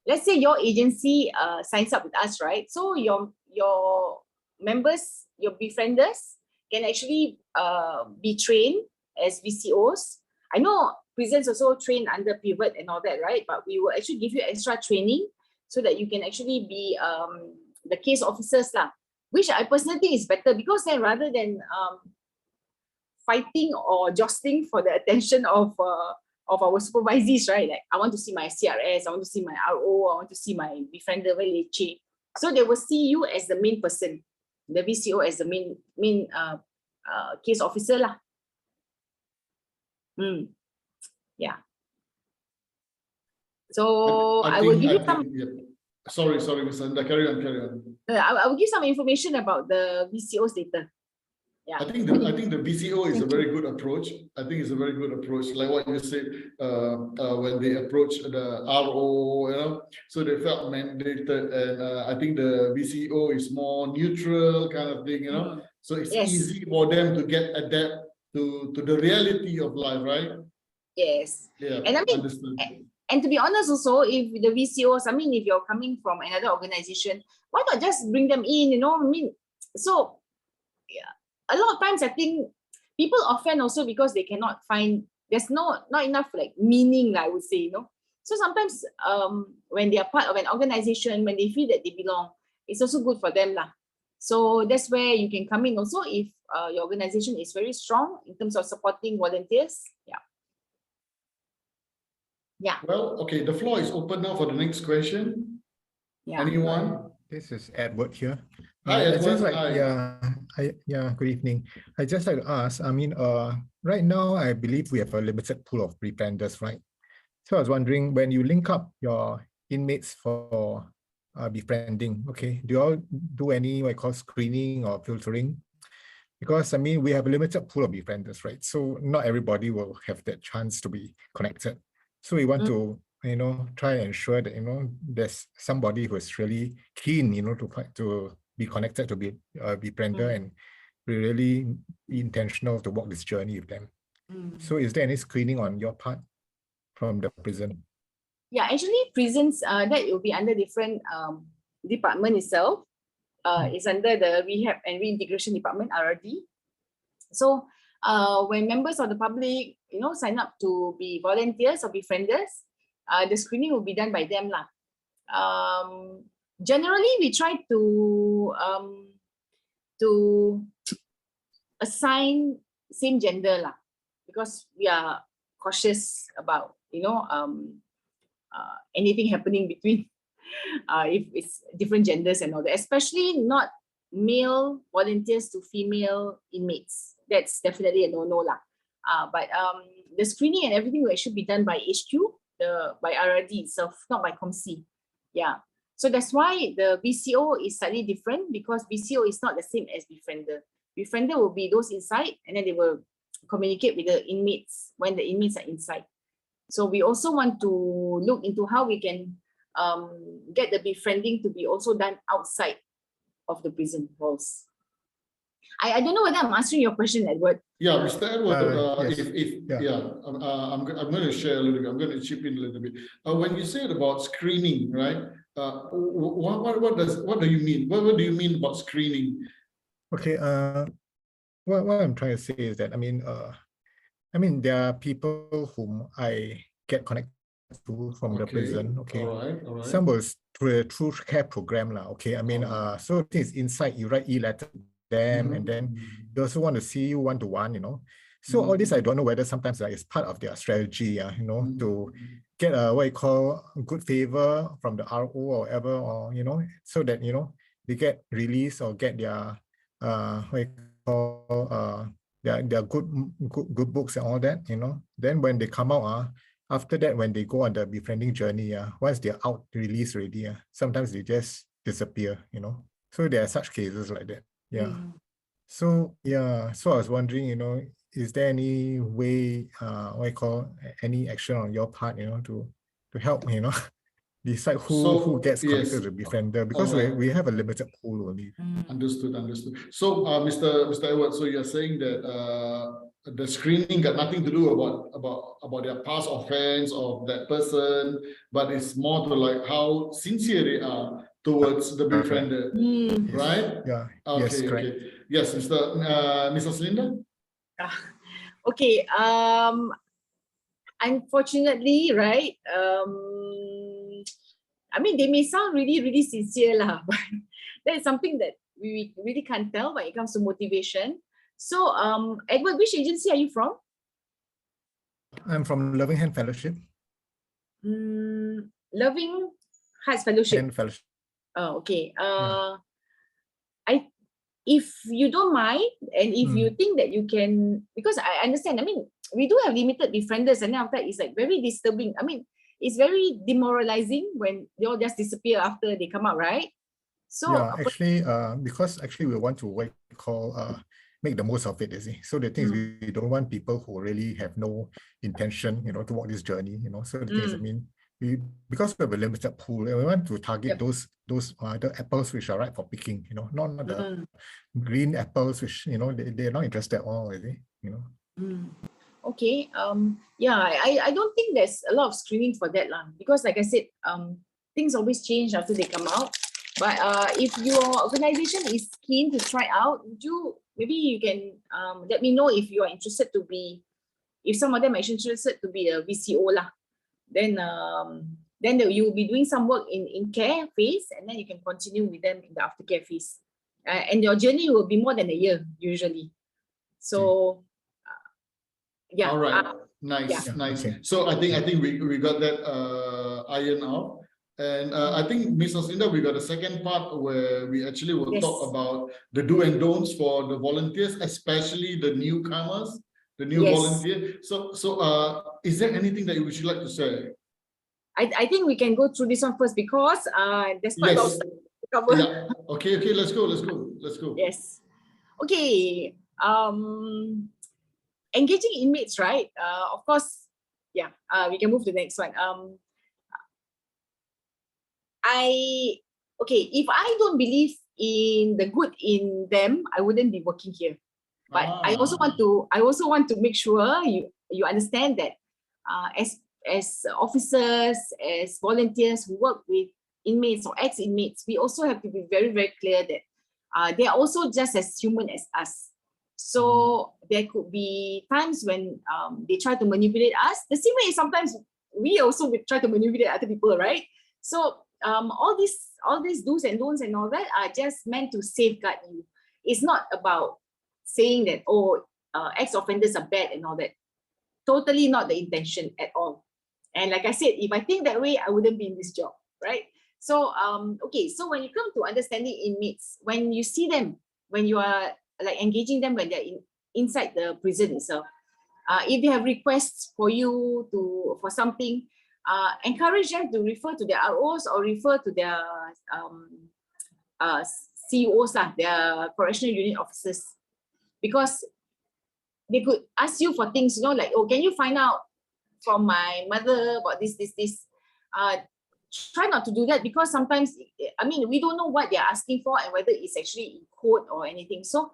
A: let's say your agency signs up with us, right? So your members, your befrienders can actually be trained as VCOs. I know prisons also train under pivot and all that, right? But we will actually give you extra training so that you can actually be the case officers lah, which I personally think is better, because then rather than fighting or jostling for the attention of our supervisees, right? Like, I want to see my CRS, I want to see my RO, I want to see my befriender, very leceh. So they will see you as the main person, the VCO as the main case officer lah. Yeah. So I will give you some.
E: Sorry, Ms. Anda, carry on.
A: I will give some information about the VCOs later. Yeah.
E: I think the VCO is a very good approach. I think it's a very good approach. Like what you said, when they approach the RO, so they felt mandated, and I think the VCO is more neutral kind of thing, So it's easy for them to adapt to the reality of life, right?
A: Yes.
E: Yeah,
A: And I mean,
E: understood.
A: and to be honest also, if the VCOs, I mean, if you're coming from another organization, why not just bring them in, you know? I mean, so yeah, a lot of times I think people offend also because they cannot find, there's not enough like meaning, I would say, you know. So sometimes when they are part of an organization, when they feel that they belong, it's also good for them lah. So that's where you can come in also if your organization is very strong in terms of supporting volunteers. Yeah. Yeah.
E: Well, okay, the floor is open now for the next question.
A: Yeah.
E: Anyone?
F: This is Edward here.
E: Hi,
F: It's
E: Edward.
F: just like,
E: Hi.
F: good evening. I just like to ask, I mean, right now, I believe we have a limited pool of befrienders, right? So I was wondering, when you link up your inmates for befriending, okay, do you all do any what you call screening or filtering? Because I mean, we have a limited pool of befrienders, right? So not everybody will have that chance to be connected. So we want to, you know, try and ensure that, you know, there's somebody who is really keen, you know, to be connected, to be a befriender and really be intentional to walk this journey with them. So is there any screening on your part from the prison?
A: Yeah, actually prisons, that will be under different department itself. It's under the Rehab and Reintegration Department, RRD. So when members of the public, you know, sign up to be volunteers or befrienders, the screening will be done by them lah. Generally, we try to assign same gender lah, because we are cautious about, you know, anything happening between if it's different genders and all that, especially not male volunteers to female inmates. That's definitely a no-no lah. But the screening and everything will actually be done by HQ, by RRD itself, not by COMC. Yeah. So that's why the VCO is slightly different, because VCO is not the same as befriender. Befriender will be those inside, and then they will communicate with the inmates when the inmates are inside. So we also want to look into how we can get the befriending to be also done outside of the prison walls. I don't know whether I'm answering your question, Edward.
E: Yeah, Mr. Edward,
F: yes.
E: I'm going to share a little bit. I'm going to chip in a little bit. When you said about screening, right? What do you mean? What do you mean about screening?
F: Okay. What I'm trying to say is that I mean there are people whom I get connected to from the prison. Okay.
E: All right.
F: Some was through a true care program lah. Okay. I mean, so things inside you write e-letter to them, and then they also want to see you one-to-one, you know. So all this I don't know whether sometimes like it's part of their strategy, you know, to get a what you call good favor from the RO or whatever, or you know, so that you know they get released or get their what you call their good books and all that, you know. Then when they come out, after that, when they go on the befriending journey, once they're out released already, sometimes they just disappear, you know. So there are such cases like that. Yeah. So so I was wondering, you know, is there any way, what you call, any action on your part, you know, to help, you know, decide who gets connected to the befriender, because we have a limited pool only.
E: Understood. So, Mr. Edward, so you're saying that the screening got nothing to do about their past offense of that person, but it's more to like how sincere they are towards the befriender, right?
F: Yeah.
E: Okay,
F: yes, correct.
E: okay. Yes, Mrs. Linda.
A: Okay. Unfortunately, right? I mean, they may sound really, really sincere lah, but that is something that we really can't tell when it comes to motivation. So, Edward, which agency are you from?
F: I'm from Loving Hand Fellowship.
A: Loving Hearts Fellowship.
F: Hand Fellowship.
A: Oh, okay. If you don't mind, and if you think that you can, because I understand, I mean, we do have limited befrienders, and then after that, it's like very disturbing. I mean, it's very demoralizing when they all just disappear after they come out, right? So
F: yeah, actually, because actually we want to what you call make the most of it, you see. So the thing is, we don't want people who really have no intention, you know, to walk this journey, you know. So the thing is, I mean, because we have a limited pool, and we want to target those the apples which are ripe for picking, you know, not the green apples which, you know, they're not interested at all, you see, you know.
A: Okay. Yeah, I don't think there's a lot of screening for that lah. Because like I said, things always change after they come out. But if your organization is keen to try out, maybe you can let me know if you are interested to be, if some of them are interested to be a VCO lah. Then you will be doing some work in care phase, and then you can continue with them in the aftercare phase. And your journey will be more than a year usually. So yeah.
E: All right. Nice,
A: yeah.
E: nice.
F: Okay.
E: So I think we got that iron out. And I think Ms. Roslinda, we got a second part where we actually will
A: Yes.
E: talk about the do and don'ts for the volunteers, especially the newcomers, the new
A: Yes.
E: volunteer. So is there anything that you would like to say?
A: I think we can go through this one first because there's quite a lot of
E: Yes.
A: stuff to cover.
E: Yeah. Okay, let's go.
A: Yes. Okay. Engaging inmates, right? Of course, yeah. We can move to the next one. If I don't believe in the good in them, I wouldn't be working here. But I also want to make sure you understand that as officers, as volunteers who work with inmates or ex-inmates, we also have to be very, very clear that they are also just as human as us. So there could be times when they try to manipulate us. The same way sometimes we also try to manipulate other people, right? So all these do's and don'ts and all that are just meant to safeguard you. It's not about saying that, ex-offenders are bad and all that. Totally not the intention at all. And like I said, if I think that way, I wouldn't be in this job, right? So, so when you come to understanding inmates, when you see them, when you are like engaging them when they're inside the prison itself, if they have requests for you for something, encourage them to refer to their ROs or refer to their COs, their correctional unit officers, because they could ask you for things, like, oh, can you find out from my mother about this. Try not to do that, because sometimes, we don't know what they're asking for and whether it's actually in code or anything. So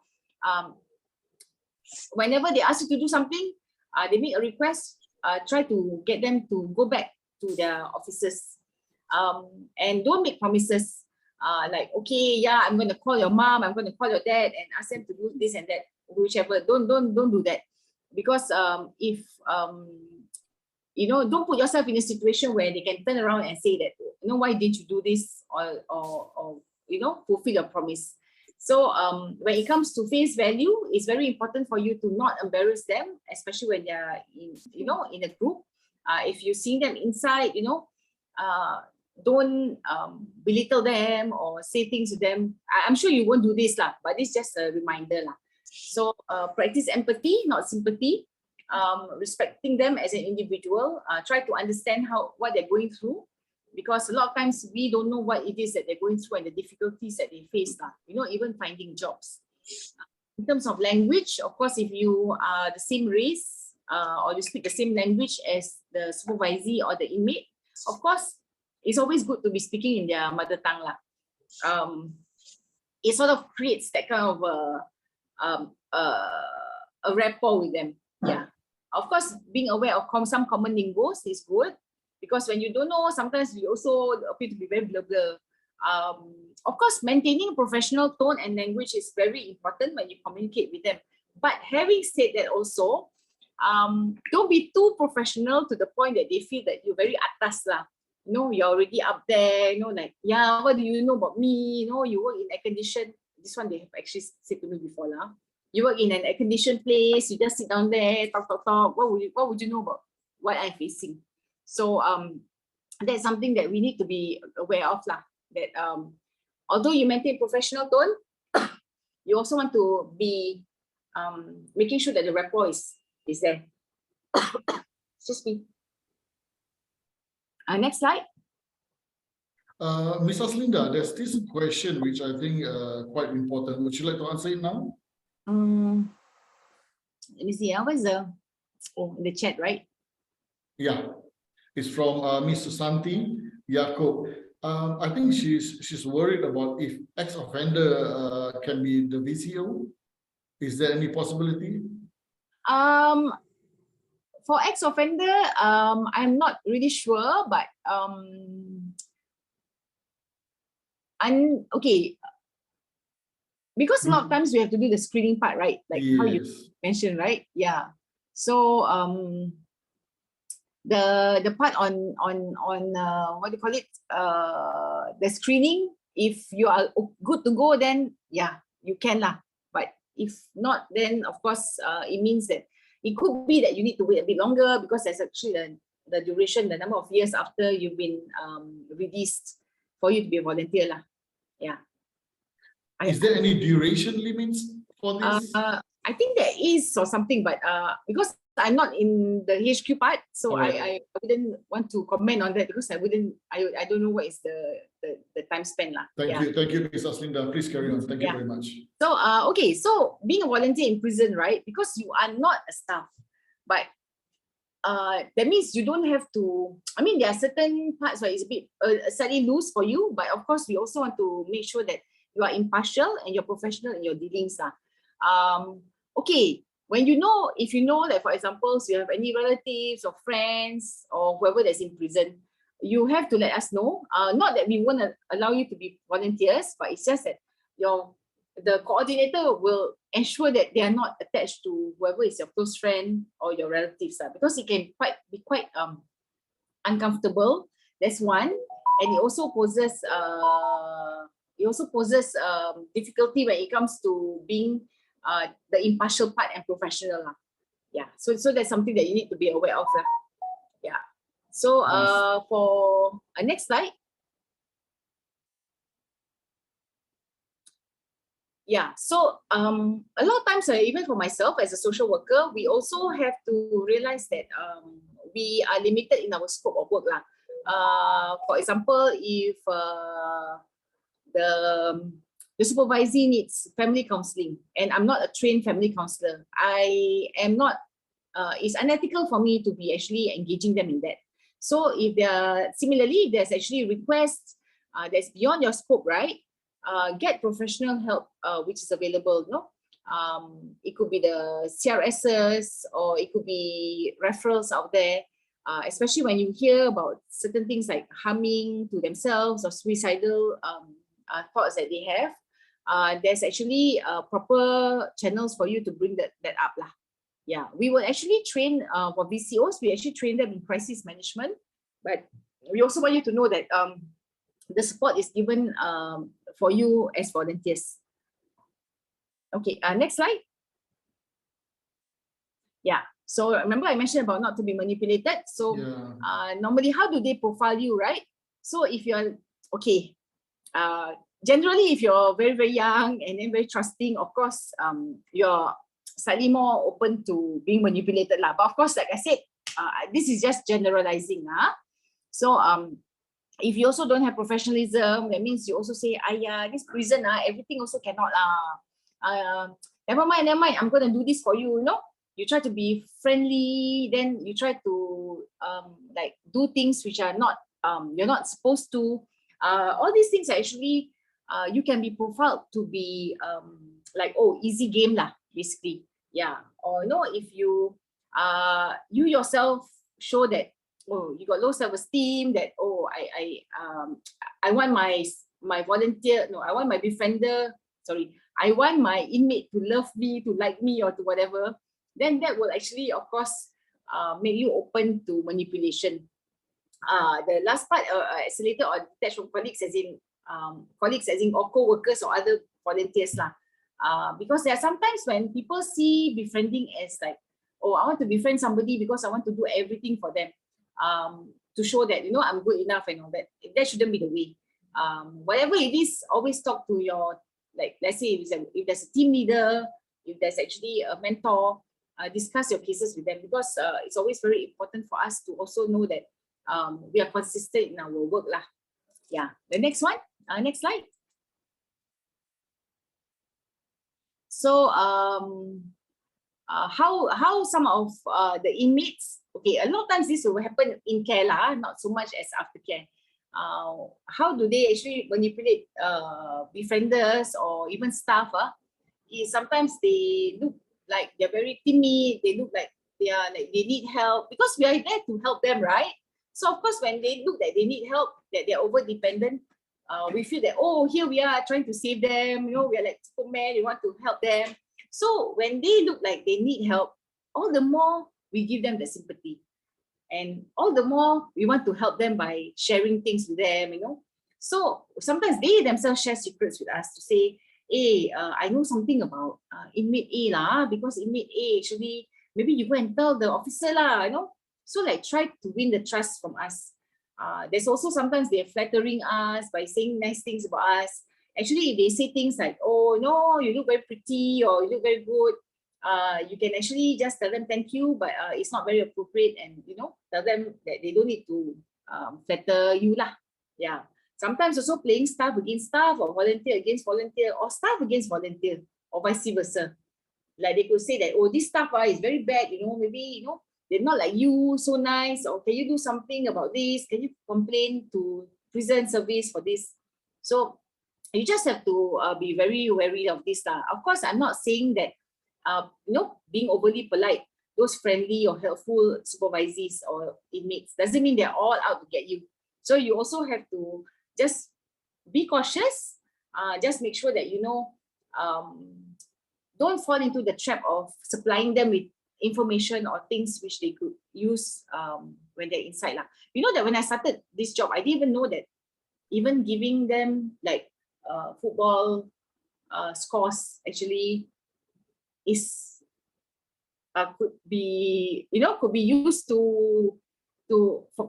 A: whenever they ask you to do something, they make a request, try to get them to go back to their officers, and don't make promises like, okay, yeah, I'm going to call your mom, I'm going to call your dad and ask them to do this and that, whichever. Don't do that, because if don't put yourself in a situation where they can turn around and say that, why didn't you do this, or fulfill your promise. So when it comes to face value, it's very important for you to not embarrass them, especially when they're in a group. If you see them inside, don't belittle them or say things to them. I'm sure you won't do this, but it's just a reminder. So practice empathy, not sympathy. Respecting them as an individual. Try to understand what they're going through, because a lot of times we don't know what it is that they're going through and the difficulties that they face, even finding jobs. In terms of language, of course, if you are the same race or you speak the same language as the supervisee or the inmate, of course, it's always good to be speaking in their mother tongue. It sort of creates that kind of a rapport with them. Yeah. Of course, being aware of some common lingos is good, because when you don't know, sometimes we also appear to be very blur. Of course, maintaining professional tone and language is very important when you communicate with them. But having said that also, don't be too professional to the point that they feel that you're very atas lah. You're already up there, like, yeah, what do you know about me? You work in air condition. This one they have actually said to me before lah. You work in an air-conditioned place, you just sit down there, talk. What would you know about what I'm facing? So that's something that we need to be aware of, that although you maintain professional tone, you also want to be making sure that the rapport is there. Excuse me. Next slide.
E: Ms. Roslinda, there's this question which I think quite important. Would you like to answer it now?
A: Let me see. Where's the chat, right?
E: Yeah, it's from Ms. Susanti Yaakob. I think she's worried about if ex-offender can be the VCO. Is there any possibility?
A: for ex-offender, I'm not really sure, but okay, because a lot of times we have to do the screening part, right? Like how you
E: Yes.
A: mentioned, right? Yeah. So the part on what do you call it? The screening. If you are good to go, then yeah, you can lah. But if not, then of course it means that it could be that you need to wait a bit longer, because there's actually the duration, the number of years after you've been released for you to be a volunteer lah. Yeah.
E: Is there any duration limits for this?
A: I think there is or something, but because I'm not in the HQ part, so
E: Alright.
A: I wouldn't want to comment on that, because I don't know what is the time span lah.
E: Thank you, Ms. Aslinda. Please carry on. Thank you
A: Yeah.
E: very much.
A: So okay, so being a volunteer in prison, right? Because you are not a staff, but that means you don't have to. I mean, there are certain parts where it's a bit slightly loose for you, but of course we also want to make sure that you are impartial and you're professional in your dealings lah. Okay, when if you know that, for example, you have any relatives or friends or whoever that's in prison, you have to let us know. Not that we won't allow you to be volunteers, but it's just that the coordinator will ensure that they are not attached to whoever is your close friend or your relatives, because it can be quite uncomfortable. That's one, and it also poses difficulty when it comes to being the impartial part and professional lah. Yeah, so that's something that you need to be aware of lah. Yeah. So for next slide. Yeah, so a lot of times, even for myself as a social worker, we also have to realize that we are limited in our scope of work lah. For example, if the supervisee needs family counselling, and I'm not a trained family counsellor, I am not. It's unethical for me to be actually engaging them in that. So if similarly, there's actually requests that's beyond your scope, right? Get professional help, which is available. It could be the CRSs, or it could be referrals out there. Especially when you hear about certain things like harming to themselves or suicidal thoughts that they have, there's actually proper channels for you to bring that up lah. Yeah, we will actually train for VCOs. We actually train them in crisis management, but we also want you to know that the support is given for you as volunteers. Okay, next slide. Yeah, so remember I mentioned about not to be manipulated. So normally, how do they profile you, right? So if you're, okay, generally if you're very, very young and then very trusting, of course, you're slightly more open to being manipulated lah. But of course, like I said, this is just generalizing. So if you also don't have professionalism, that means you also say, this prison, everything also cannot. Never mind, I'm going to do this for you, You try to be friendly, then you try to like do things which are not, you're not supposed to. All these things are actually, you can be profiled to be like, easy game lah, basically. Yeah, or if you you yourself show that you got low self-esteem, that I want my volunteer, I want my befriender, I want my inmate to love me, to like me, or to whatever, then that will actually, of course, make you open to manipulation. The last part, isolated or detached from colleagues, as in or co-workers or other volunteers lah. Because there are sometimes when people see befriending as like, I want to befriend somebody because I want to do everything for them, to show that, I'm good enough and all that. That shouldn't be the way. Whatever it is, always talk to your, like, let's say if there's a team leader, if there's actually a mentor, discuss your cases with them, because it's always very important for us to also know that we are consistent in our work lah. Yeah, the next one, next slide. So how some of the inmates, okay, a lot of times this will happen in care lah, not so much as aftercare. How do they actually manipulate befrienders or even staff? Is sometimes they look like they're very timid, they look like they need help, because we are there to help them, right? So of course, when they look that they need help, that they're over dependent, we feel that, oh, here we are trying to save them, we are like Superman, we want to help them. So when they look like they need help, all the more we give them the sympathy, and all the more we want to help them by sharing things with them. So sometimes they themselves share secrets with us to say, hey, I know something about inmate A lah, because inmate A actually, maybe you go and tell the officer lah, so like try to win the trust from us. There's also sometimes they're flattering us by saying nice things about us. Actually, if they say things like, oh no, you look very pretty, or you look very good, you can actually just tell them thank you, but it's not very appropriate, and tell them that they don't need to flatter you lah. Yeah. Sometimes also playing staff against staff, or volunteer against volunteer, or staff against volunteer, or vice versa. Like they could say that, oh, this staff is very bad, maybe, they're not like you, so nice, or can you do something about this? Can you complain to prison service for this? So you just have to be very wary of this. Of course, I'm not saying that, being overly polite, those friendly or helpful supervisees or inmates, doesn't mean they're all out to get you. So you also have to just be cautious. Just make sure that, don't fall into the trap of supplying them with information or things which they could use when they're inside. You know that when I started this job, I didn't even know that even giving them like football scores actually is could be used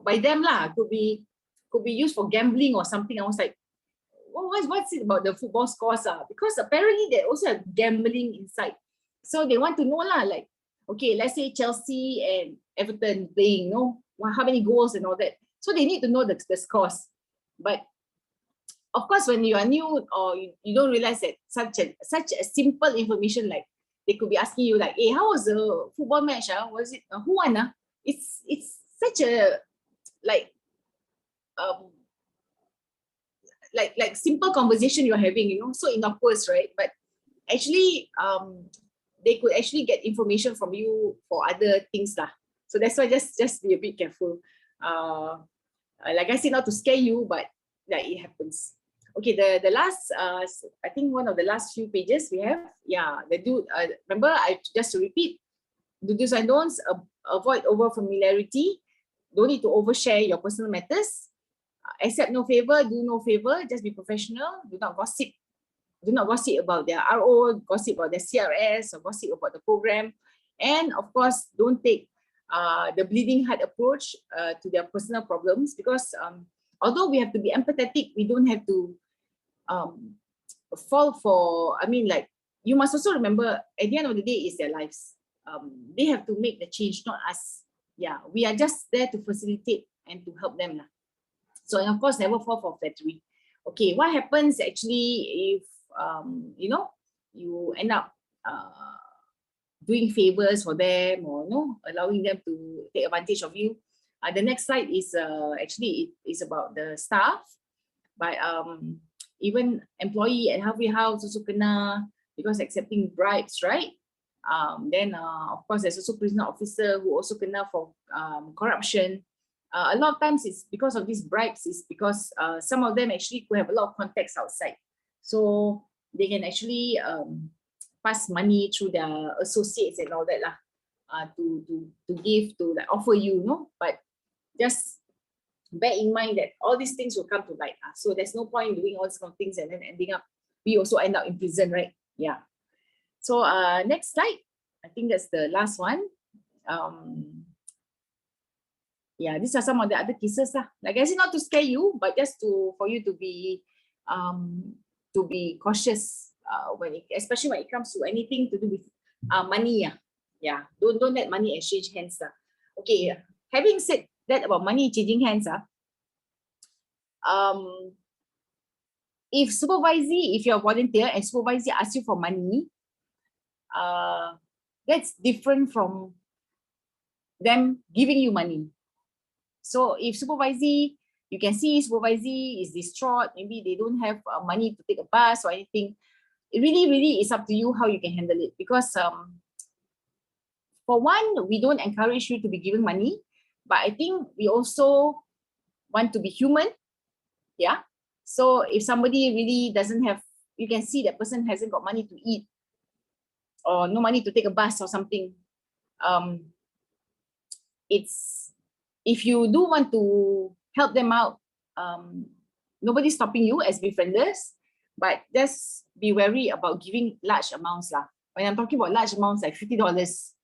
A: by them lah. Could be used for gambling or something. I was like, what's it about the football scores? Because apparently they also have gambling inside. So they want to know lah, like, okay, let's say Chelsea and Everton playing, how many goals and all that. So they need to know the scores. But of course, when you are new, or you don't realize that such a simple information, like they could be asking you like, hey, how was the football match? Was it who won? It's such a like simple conversation you're having, so innocuous, right? But actually, they could actually get information from you for other things lah. So that's why just be a bit careful. Like I said, not to scare you, but like it happens. Okay, the last, I think one of the last few pages we have, remember, just to repeat, the do's and don'ts, avoid over familiarity, don't need to overshare your personal matters, accept no favor, do no favor, just be professional, do not gossip about their RO, gossip about their CRS, or gossip about the program, and of course, don't take the bleeding heart approach to their personal problems, because although we have to be empathetic, we don't have to fall for, you must also remember, at the end of the day, it's their lives. They have to make the change, not us. Yeah, we are just there to facilitate and to help them. So, and of course, never fall for flattery. Okay, what happens actually if, you end up doing favors for them, or allowing them to take advantage of you? The next slide is actually it is about the staff, but even employee at halfway house also kena, because accepting bribes, right? Then of course there's also prisoner officer who also kena for corruption. A lot of times it's because of these bribes, is because some of them actually could have a lot of contacts outside, so they can actually pass money through their associates and all that lah, to give, to like offer you, but just bear in mind that all these things will come to light. So there's no point doing all these kind of things and then we also end up in prison, right? Yeah. So next slide. I think that's the last one. Yeah, these are some of the other cases lah. Like I said, not to scare you, but just for you to be cautious especially when it comes to anything to do with money. Yeah, don't let money exchange hands. Okay, having said that about money changing hands, if you're a volunteer and supervisor asks you for money, that's different from them giving you money. So if supervisor, you can see supervisor is distraught, maybe they don't have money to take a bus or anything, it really is up to you how you can handle it, because for one, we don't encourage you to be giving money, but I think we also want to be human. Yeah. So if somebody really doesn't have, you can see that person hasn't got money to eat or no money to take a bus or something. It's, if you do want to help them out, nobody's stopping you as befrienders, but just be wary about giving large amounts lah. When I'm talking about large amounts like $50,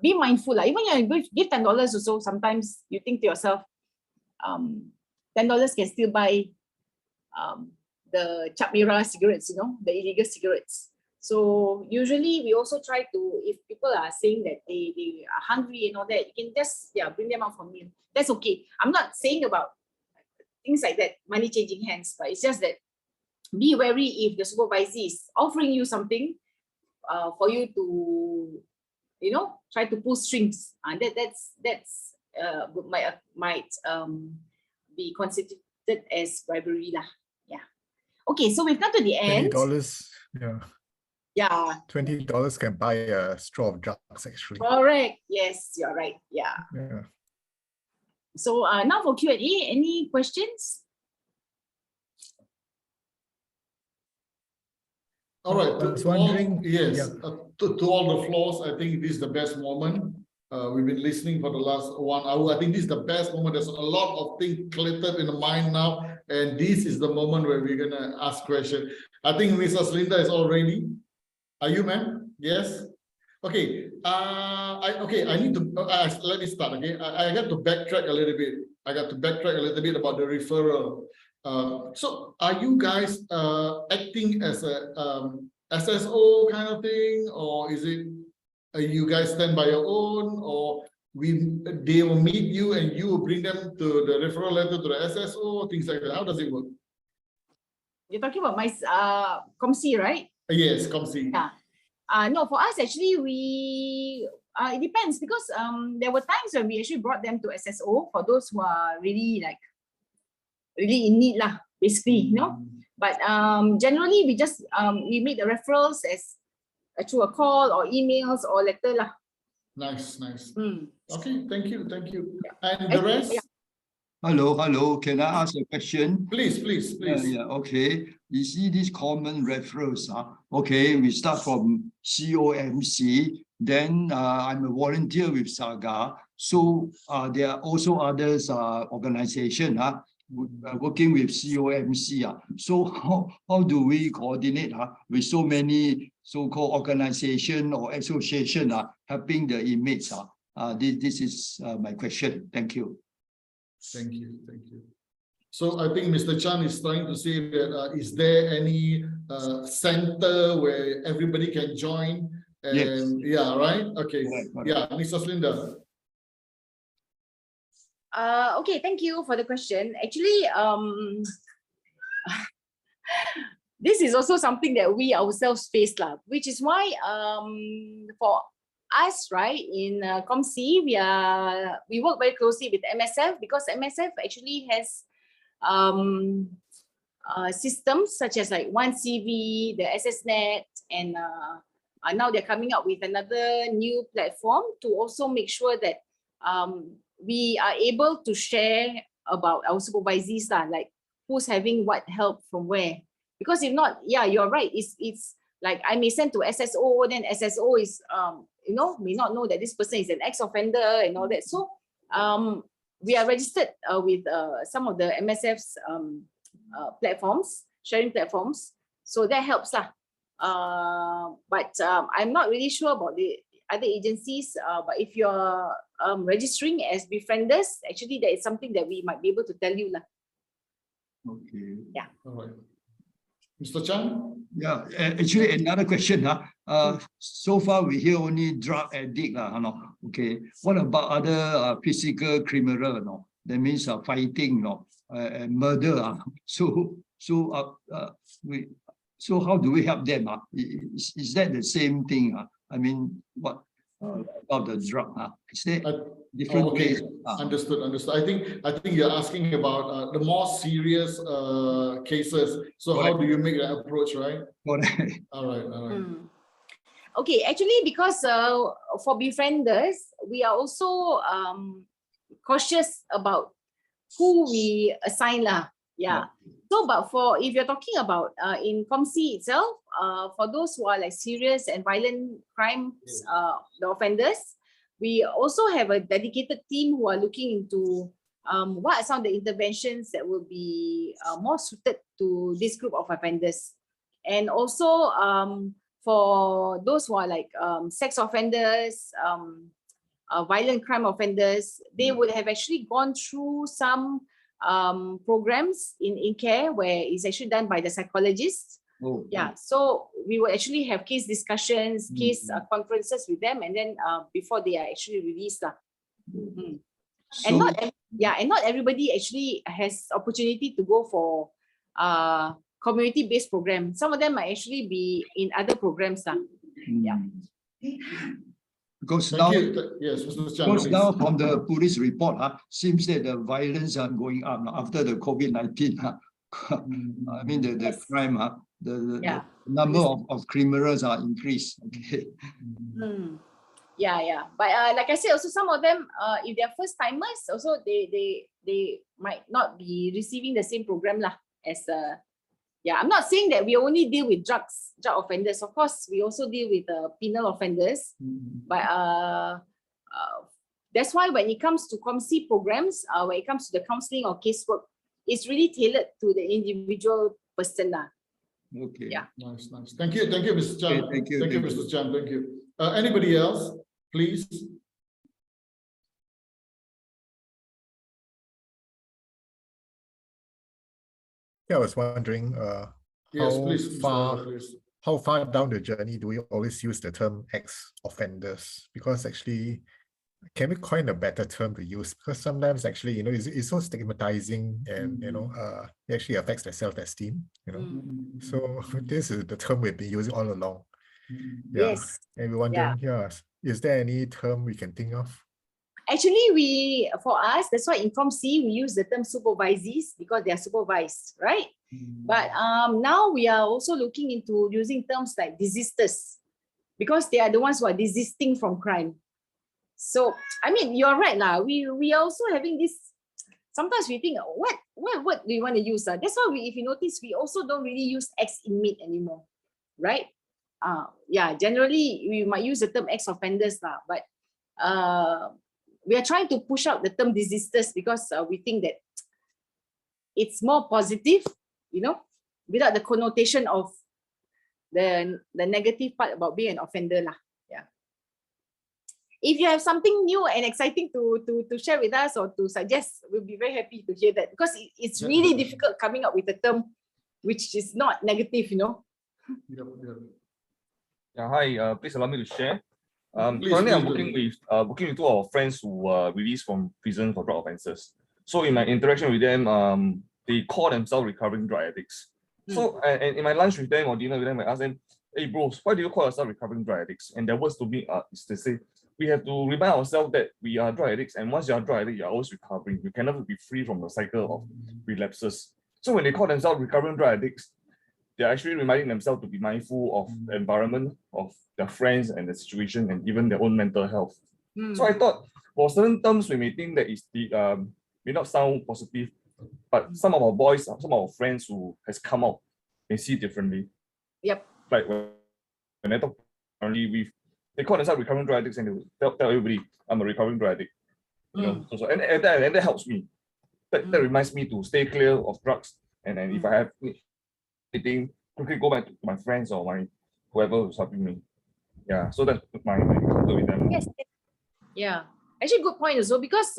A: be mindful lah. Even you give $10 or so, sometimes you think to yourself, $10 can still buy the Cap Merah cigarettes, you know, the illegal cigarettes. So usually we also try to, if people are saying that they are hungry and all that, you can just bring them out for meal. That's okay. I'm not saying about things like that, money changing hands, but it's just that be wary if the supervisor is offering you something for you to, you know, try to pull strings. That's might be considered as bribery lah. Yeah. Okay, so we've come to the end.
F: $20, yeah.
A: Yeah.
F: $20 can buy a straw of drugs, actually.
A: Correct. Yes, you're right. Yeah.
F: Yeah.
A: So now for Q&A, any questions?
E: All right.
F: I was wondering.
E: Yes,
F: Yeah.
E: To all the floors, I think this is the best moment. We've been listening for the last 1 hour. I think this is the best moment. There's a lot of things cluttered in the mind now, and this is the moment where we're gonna ask questions. I think Mrs. Linda is all ready. Are you, ma'am? Yes. Okay. I need to let me start. Okay. I got to backtrack a little bit. About the referral. So are you guys acting as a SSO kind of thing, or is it you guys stand by your own, or they will meet you and you will bring them to the referral letter to the SSO, things like that? How does it work?
A: You're talking about my COMC, right?
E: Yes, COMC.
A: Yeah. No, for us actually it depends, because there were times when we actually brought them to SSO for those who are really in need lah, basically, you know. But generally we just we make the referrals as through a call or emails or letter lah.
E: Nice.
A: Mm.
E: Okay, thank you.
A: Yeah.
E: And the rest?
A: Yeah.
G: Hello. Can I ask a question?
E: Please.
G: Okay. You see these common referrals. Okay, we start from COMC. Then I'm a volunteer with SAGA. So there are also others organization working with COMC. So how do we coordinate with so many so-called organization or association helping the inmates? This is my question. Thank you.
E: Thank you. So I think Mr. Chan is trying to say that is there any center where everybody can join? And
G: Yes.
E: Yeah, right? Okay.
G: Right.
E: Yeah, Mrs. Linda.
A: Okay, thank you for the question. Actually, this is also something that we ourselves face lah, which is why for us, right, in COMC, we work very closely with MSF, because MSF actually has systems such as like OneCV, the SSNet, and now they're coming up with another new platform to also make sure that we are able to share about our supervisees, like who's having what help from where. Because if not, yeah, you're right. It's like I may send to SSO, then SSO is may not know that this person is an ex-offender and all that. So we are registered with some of the MSF's platforms, sharing platforms. So that helps lah. But I'm not really sure about the other agencies. But if you're registering as befrienders, actually that is something that we might be able to tell you lah.
G: Okay.
A: Yeah.
E: All right. Mr. Chan?
G: Yeah, actually another question. So far we hear only drug addict. Okay. What about other physical criminal? That means fighting, and murder. So how do we help them? Is that the same thing? I mean, what about the drug? Is there different ways?
E: Understood. I think you're asking about the more serious cases. So how do you make that approach, right?
G: Correct.
E: All right.
A: Okay, actually, because for befrienders, we are also cautious about who we assign lah. Yeah. So, but for if you're talking about in COMC itself, for those who are like serious and violent crimes, the offenders, we also have a dedicated team who are looking into what are some of the interventions that will be more suited to this group of offenders. And also for those who are like sex offenders, violent crime offenders, they would have actually gone through some programs in care where it's actually done by the psychologists.
G: Oh,
A: Yeah, so we will actually have case discussions, case conferences with them, and then before they are actually released. And
G: so,
A: and not everybody actually has opportunity to go for community-based program. Some of them might actually be in other programs. Yeah.
G: Because
E: Thank
G: now,
E: you. Yes, Mr. Chan,
G: because
E: please.
G: now from the police report, seems that the violence are going up now after the COVID-19. I mean, the crime, the
A: Yeah.
G: number of criminals are increased. Okay.
A: Yeah. But like I said, also some of them, if they're first timers, also they might not be receiving the same program lah as yeah. I'm not saying that we only deal with drug offenders. Of course, we also deal with penal offenders. But that's why when it comes to COMC programs, when it comes to the counseling or casework, it's really tailored to the individual person lah.
G: Okay.
A: Yeah.
E: Nice. Thank you, Mr. Chan.
G: Okay, thank you,
E: Thank you,
G: thank
E: Mr. Chan. Thank you. Anybody else, please?
F: Yeah, I was wondering
E: Yes, please, Mr.
F: far
E: Arthur, please.
F: how far down the journey do we always use the term ex-offenders? Because actually, can we coin a better term to use? Because sometimes actually, it's so stigmatizing and, it actually affects their self-esteem, So this is the term we've been using all along. Yeah.
A: Yes.
F: And we're wondering, is there any term we can think of?
A: Actually, for us, that's why in COMC, we use the term supervisees because they are supervised, right? But now we are also looking into using terms like desisters because they are the ones who are desisting from crime. So, I mean, you're right lah. We are also having this, sometimes we think, what do we want to use? That's why if you notice, we also don't really use ex-inmate anymore, right? Yeah, generally, we might use the term ex-offenders lah, but we are trying to push out the term desisters because we think that it's more positive, without the connotation of the negative part about being an offender lah. Yeah. If you have something new and exciting to share with us or to suggest, we'll be very happy to hear that because it's really difficult coming up with a term which is not negative,
H: Yeah, hi. Please allow me to share.
E: Please,
H: Currently, I'm
E: please
H: working with two of our friends who were released from prison for drug offences. So in my interaction with them, they call themselves recovering drug addicts. So and in my lunch with them or dinner with them, I ask them, "Hey bros, why do you call yourself recovering drug addicts?" And their words to me is to say, we have to remind ourselves that we are drug addicts, and once you are a drug addict, you are always recovering. You can never be free from the cycle of relapses. So when they call themselves recovering drug addicts, they're actually reminding themselves to be mindful of the environment, of their friends and the situation, and even their own mental health. So I thought, for certain terms, we may think that is may not sound positive, but some of our boys, some of our friends who has come out, may see differently.
A: Yep.
H: Like when I talk currently, they call themselves recovering drug addicts, and they tell everybody, "I'm a recovering drug addict." And that helps me. That reminds me to stay clear of drugs, and if I have anything, quickly go back to my friends or my whoever who's helping me. Yeah, so that's my encounter with them.
A: Yes. Yeah. Actually, good point also because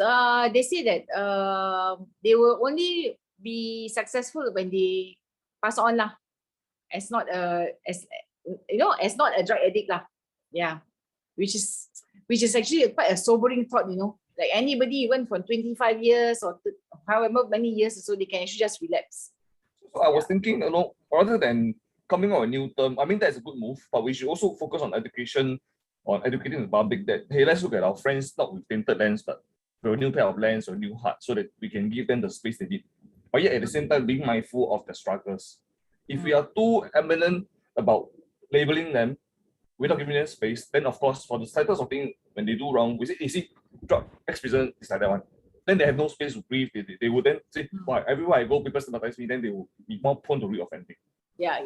A: they say that they will only be successful when they pass on lah, as not as not a drug addict lah. Yeah, which is actually quite a sobering thought. Like anybody even from 25 years or however many years, so they can actually just relapse.
H: So I was thinking, rather than coming up with a new term, I mean that's a good move, but we should also focus on education, on educating the public that, hey, let's look at our friends not with tinted lens, but with a new pair of lens or new heart, so that we can give them the space they need. But yet at the same time being mindful of the struggles. If we are too eminent about labeling them, without giving them space, then of course for the slightest of thing, when they do wrong, we say, you see, drug ex-prison is like that one. Then they have no space to breathe. They would then say, why everywhere I go, people stigmatize me, then they will be more prone to reoffending.
A: Yeah.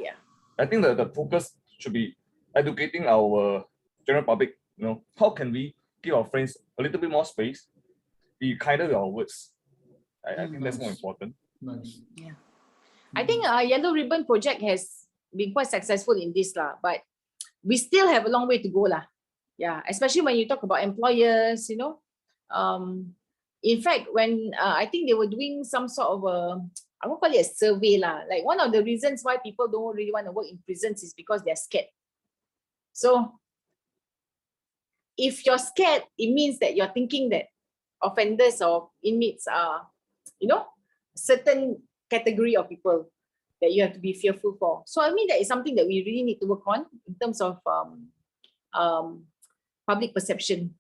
H: I think that the focus should be educating our general public, how can we give our friends a little bit more space, be kinder with our words. I think that's more important.
E: Nice.
A: Yeah. I think Yellow Ribbon Project has been quite successful in this, but we still have a long way to go. Yeah, especially when you talk about employers, in fact, when I think they were doing some sort of I won't call it a survey, like one of the reasons why people don't really want to work in prisons is because they're scared. So if you're scared, it means that you're thinking that offenders or inmates are, certain category of people that you have to be fearful for. So I mean, that is something that we really need to work on in terms of public perception.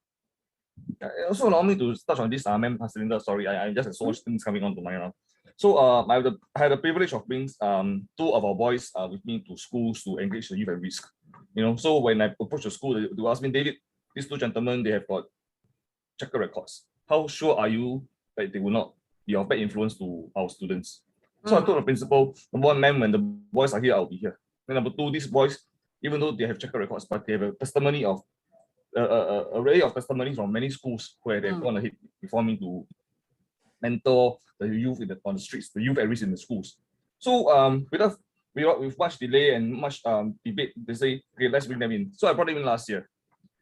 H: Also allow me to touch on this, Ma'am Haslinda, sorry, I just have so much things coming on to mind now. So I had the privilege of bringing 2 of our boys with me to schools to engage the youth at risk. So when I approached the school, they asked me, David, these 2 gentlemen, they have got checker records. How sure are you that they will not be of bad influence to our students? So I told the principal, number 1, ma'am, when the boys are here, I'll be here. Then number 2, these boys, even though they have checker records, but they have a testimony of array of testimonies from many schools where they've gone ahead before me to mentor the youth on the streets, the youth at risk in the schools. So with much delay and much debate, they say, okay, let's bring them in. So I brought them in last year.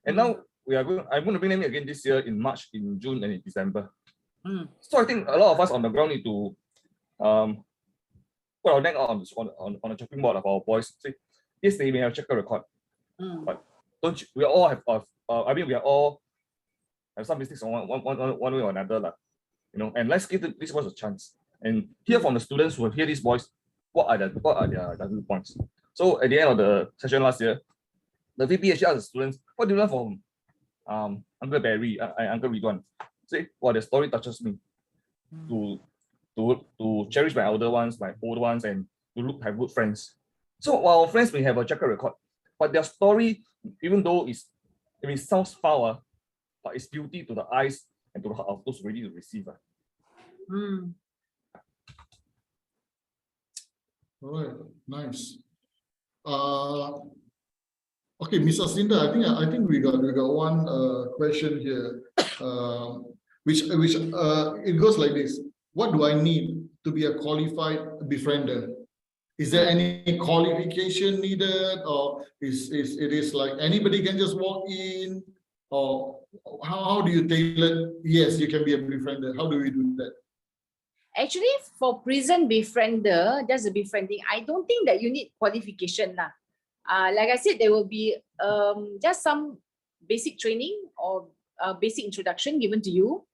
H: And now I'm going to bring them in again this year in March, in June, and in December. So I think a lot of us on the ground need to put our neck out on a chopping board of our boys. Say, yes, they may have checker record, but don't you, we all have we are all have some mistakes on one way or another, and let's give these boys a chance and hear from the students who hear these boys what are their viewpoints. So at the end of the session last year, the VP actually asked the students, what do you learn from Uncle Barry, Uncle Ridwan? Say, their story touches me to cherish my elder ones, my old ones, and to have good friends. So while our friends may have a checker record, but their story, even though it sounds foul, but it's beauty to the eyes and to the heart of those ready to receive.
E: All right, nice. Okay, Ms. Haslinda, I think we got one question here, which it goes like this: what do I need to be a qualified befriender? Is there any qualification needed, or is it like anybody can just walk in, or how do you tailor? Yes, you can be a befriender. How do we do that?
A: Actually, for prison befriender, just a befriending, I don't think that you need qualification. Like I said, there will be just some basic training or basic introduction given to you.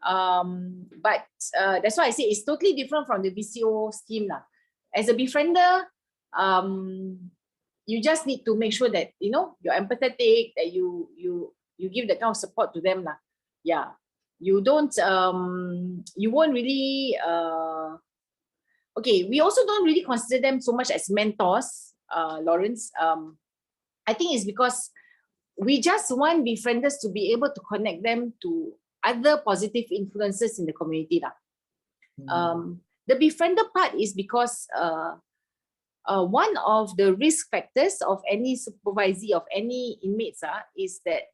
A: But that's why I say it's totally different from the VCO scheme. As a befriender, you just need to make sure that you're empathetic, that you give that kind of support to them. Yeah. You don't you won't really okay, we also don't really consider them so much as mentors, Lawrence. I think it's because we just want befrienders to be able to connect them to other positive influences in the community. The befriender part is because one of the risk factors of any supervisee of any inmates is that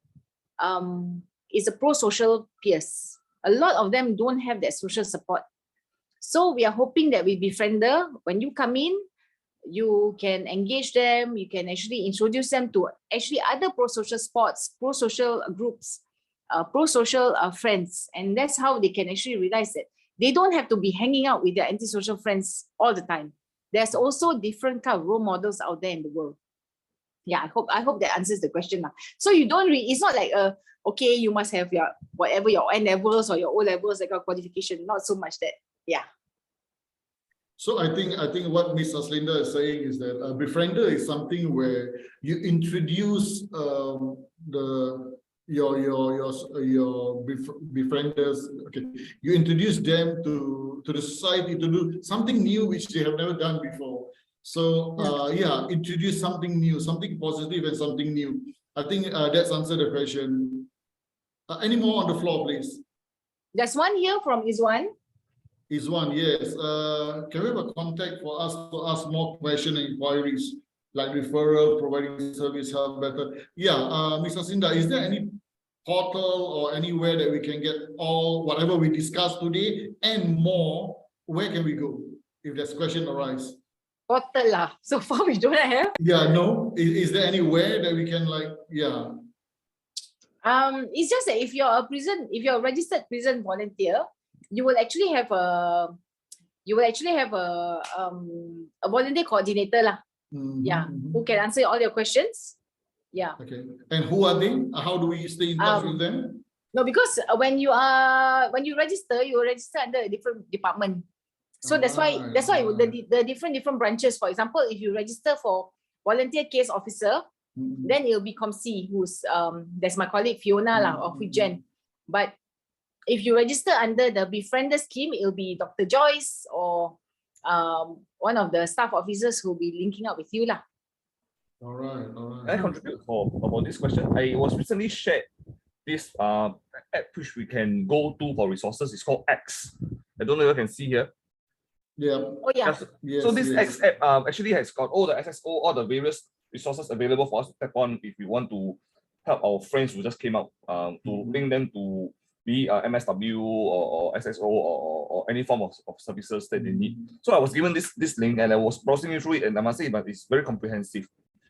A: is a pro-social peers. A lot of them don't have that social support. So we are hoping that with befriender, when you come in, you can engage them, you can actually introduce them to actually other pro-social sports, pro-social groups, pro-social friends. And that's how they can actually realize that they don't have to be hanging out with their antisocial friends all the time. There's also different kind of role models out there in the world. Yeah, I hope that answers the question. So you don't really, it's not like okay, you must have your whatever your N levels or your O levels, like a qualification. Not so much that, yeah.
E: So I think what Ms. Haslinda is saying is that a befriender is something where you introduce your befrienders. Okay, you introduce them to the society to do something new which they have never done before. So yeah, introduce something new, something positive and something new. I think that's answered the question. Any more on the floor, please?
A: There's one here from Izwan.
E: Izwan, yes. Can we have a contact for us to ask more questions and inquiries, like referral, providing service, help better? Yeah, Mr. Sinda, is there any portal or anywhere that we can get all whatever we discussed today and more? Where can we go if there's question arise?
A: Portal lah. So far we don't have.
E: Yeah, no. Is there anywhere that we can like, yeah.
A: It's just that if you're a registered prison volunteer, you will actually have a volunteer coordinator lah. Yeah, who can answer all your questions. Yeah.
E: Okay. And who are they? How do we stay in touch with them?
A: No, because when you register, you register under a different department. So that's why the different branches. For example, if you register for volunteer case officer, then it'll be COMC, who's that's my colleague Fiona lah, of FIGEN. But if you register under the Befriender scheme, it'll be Dr. Joyce or one of the staff officers who will be linking up with you lah.
E: All right, all right.
H: Can I contribute about this question? I was recently shared this app which we can go to for resources. It's called X. I don't know if you can see here.
E: Yeah.
A: Oh yeah.
E: Yes,
H: So this
E: yes.
H: X app actually has got all the SSO, all the various resources available for us to tap on if we want to help our friends who just came out, to link them to be MSW or SSO or any form of services that they need. So I was given this link and I was browsing through it, and I must say, but it's very comprehensive.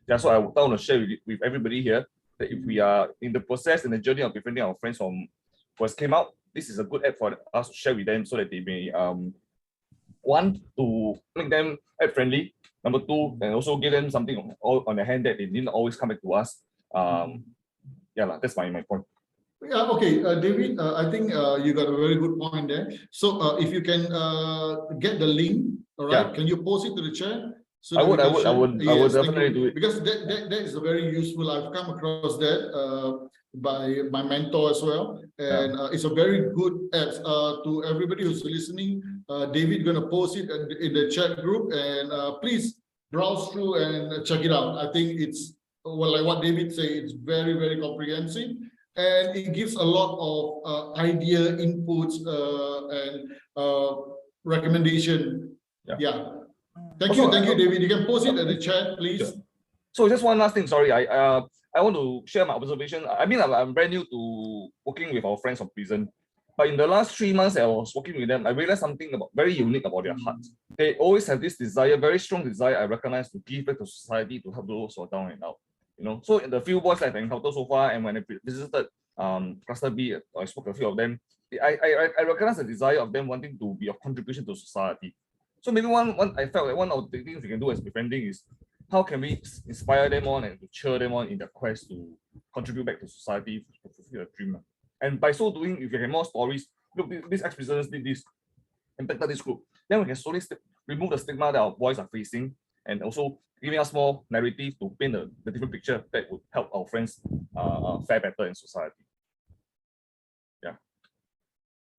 H: Yeah, so I want to share with everybody here that if we are in the process and the journey of befriending our friends from who has came out, this is a good app for us to share with them so that they may want to make them app friendly. Number two, and also give them something on their hand that they didn't always come back to us. Yeah, that's my point.
E: Yeah, okay, David, I think you got a very good point there. So if you can get the link, all right,
H: Yeah.
E: can you post it to the chat? So
H: I
E: that we
H: would
E: can share?
H: I would
E: Yes, thank
H: definitely
E: you.
H: do it.
E: Because that is a very useful. I've come across that by my mentor as well, and it's a very good app. To everybody who's listening, David gonna post it in the chat group, and please browse through and check it out. I think it's, well, like what David said, it's very, very comprehensive, and it gives a lot of idea, inputs, and recommendation. Yeah. Thank you, David. You can post it in the chat, please.
H: Yeah. So just one last thing. Sorry, I want to share my observation. I mean, I'm brand new to working with our friends from prison, but in the last 3 months I was working with them, I realized something very unique about their hearts. They always have this desire, very strong desire, I recognize, to give back to society, to help those who are down and out. You know, so the few boys I've encountered so far, and when I visited Cluster B, I spoke to a few of them. I recognize the desire of them wanting to be of contribution to society. So maybe I felt like one of the things we can do as befriending is how can we inspire them on and to cheer them on in their quest to contribute back to society, to fulfill a dream. And by so doing, if you have more stories, look, these ex-prisoners did this, impacted this group, then we can slowly remove the stigma that our boys are facing, and also giving us more narrative to paint the different picture that would help our friends fare better in society. Yeah.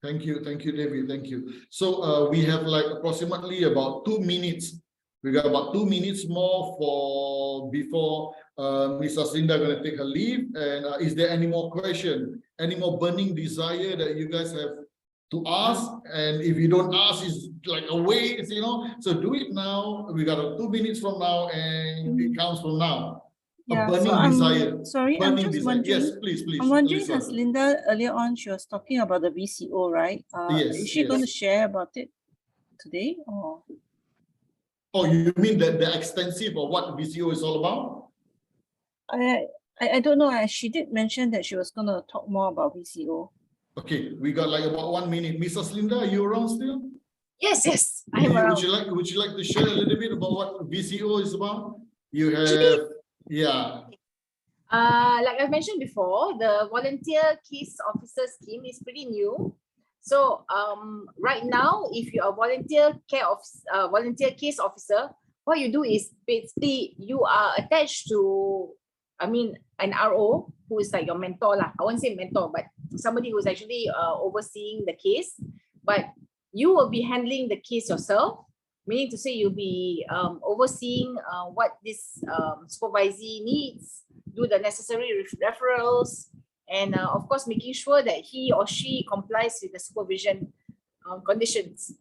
E: Thank you, David. Thank you. So we have like approximately about 2 minutes. We got about 2 minutes more before Ms. Asinda gonna take her leave. And is there any more question? Any more burning desire that you guys have to ask? And if you don't ask, it's like a waste, you know. So do it now. We got 2 minutes from now, and it counts from now.
D: Yeah,
E: A burning desire.
D: Sorry, I'm
E: Burning
D: just
E: desire.
D: wondering.
E: Yes, please.
D: I'm wondering,
E: Elisa.
D: as Linda earlier on, she was talking about the VCO, right?
E: Yes,
D: Is she going to
E: yes.
D: share about it today, or?
E: Oh, you mean the extensive of what VCO is all about?
D: I don't know. She did mention that she was going to talk more about VCO.
E: Okay, we got like about 1 minute. Mrs. Linda, are you around still?
A: Yes, I am around.
E: Would you like to share a little bit about what VCO is about? You have, yeah.
A: Like I mentioned before, the volunteer case officer scheme is pretty new. So right now, if you are volunteer case officer, what you do is basically you are attached to, an RO who is like your mentor lah. I won't say mentor, but somebody who is actually overseeing the case. But you will be handling the case yourself. meaning to say you'll be overseeing what this supervisee needs, do the necessary referrals, and of course making sure that he or she complies with the supervision conditions.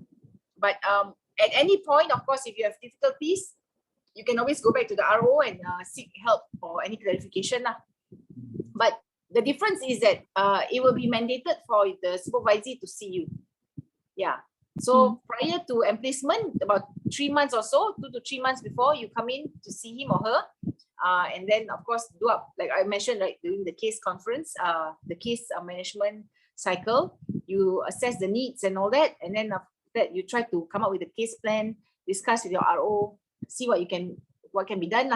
A: But at any point, of course, if you have difficulties, you can always go back to the RO and seek help or any clarification. But the difference is that it will be mandated for the supervisee to see you. Yeah. So prior to emplacement, about 3 months or so, 2 to 3 months before, you come in to see him or her. And then, of course, do up, like I mentioned, right, during the case conference, the case management cycle, you assess the needs and all that. And then after that, you try to come up with a case plan, discuss with your RO, see what can be done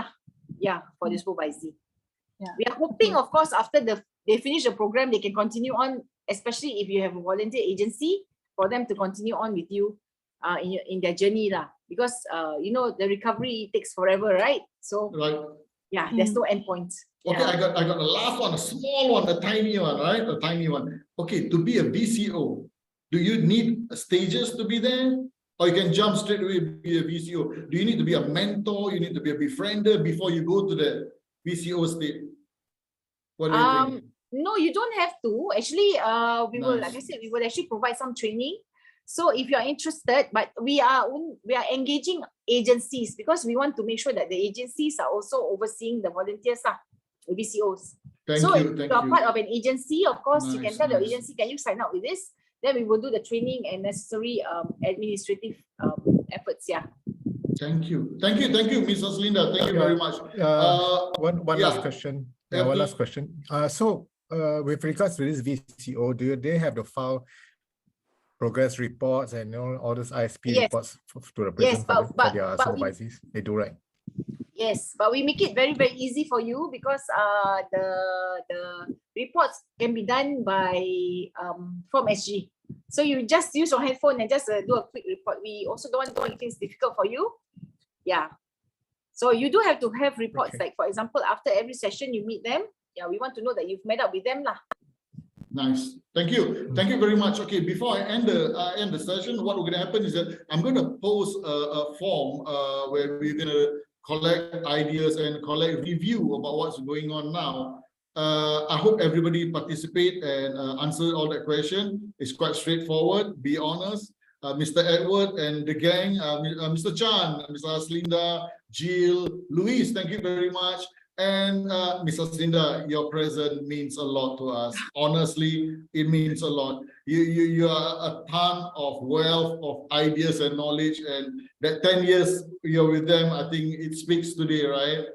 A: for the supervisee.
D: Yeah.
A: We are hoping, of course, after they finish the program, they can continue on, especially if you have a volunteer agency, for them to continue on with you in their journey because the recovery takes forever, right? So there's no end point.
E: Okay, I got the last one, a small one, a tiny one, right? A tiny one. Okay, to be a VCO, do you need stages to be there? Or you can jump straight away be a VCO? Do you need to be a mentor? You need to be a befriender before you go to the VCO state? What do you think?
A: No, you don't have to. Actually, we will, like I said, we will actually provide some training. So if you're interested, but we are engaging agencies because we want to make sure that the agencies are also overseeing the volunteers, the VCOs. If you're part of an agency, of course, you can tell your agency, can you sign up with this? Then we will do the training and necessary administrative efforts.
F: Thank you, Ms. Aslinda. Thank you very much. One last question. One last question. So with regards to this VCO, do they have to file progress reports and all those ISP reports to the prison for their supervisees? They do, right?
A: Yes, but we make it very, very easy for you because the reports can be done by from SG. So you just use your handphone and just do a quick report. We also don't want to make things difficult for you. Yeah. So you do have to have reports, like for example, after every session you meet them. Yeah, we want to know that you've met up with them.
E: Nice. Thank you. Thank you very much. Okay, before I end the session, what we're going to happen is that I'm going to post a form where we're going to collect ideas and collect review about what's going on now. I hope everybody participate and answer all that question. It's quite straightforward. Be honest. Mr. Edward and the gang, Mr. Chan, Ms. Aslinda, Jill, Luis, thank you very much. And Ms. Aslinda, your presence means a lot to us. Honestly, it means a lot. You are a ton of wealth of ideas and knowledge, and that 10 years you're with them, I think it speaks today, right?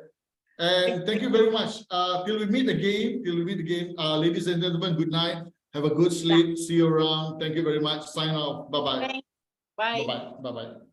E: And thank you very much. Till we meet again, ladies and gentlemen, good night. Have a good sleep. See you around. Thank you very much. Sign off. Bye-bye.
A: Bye.
E: Bye-bye. Bye-bye.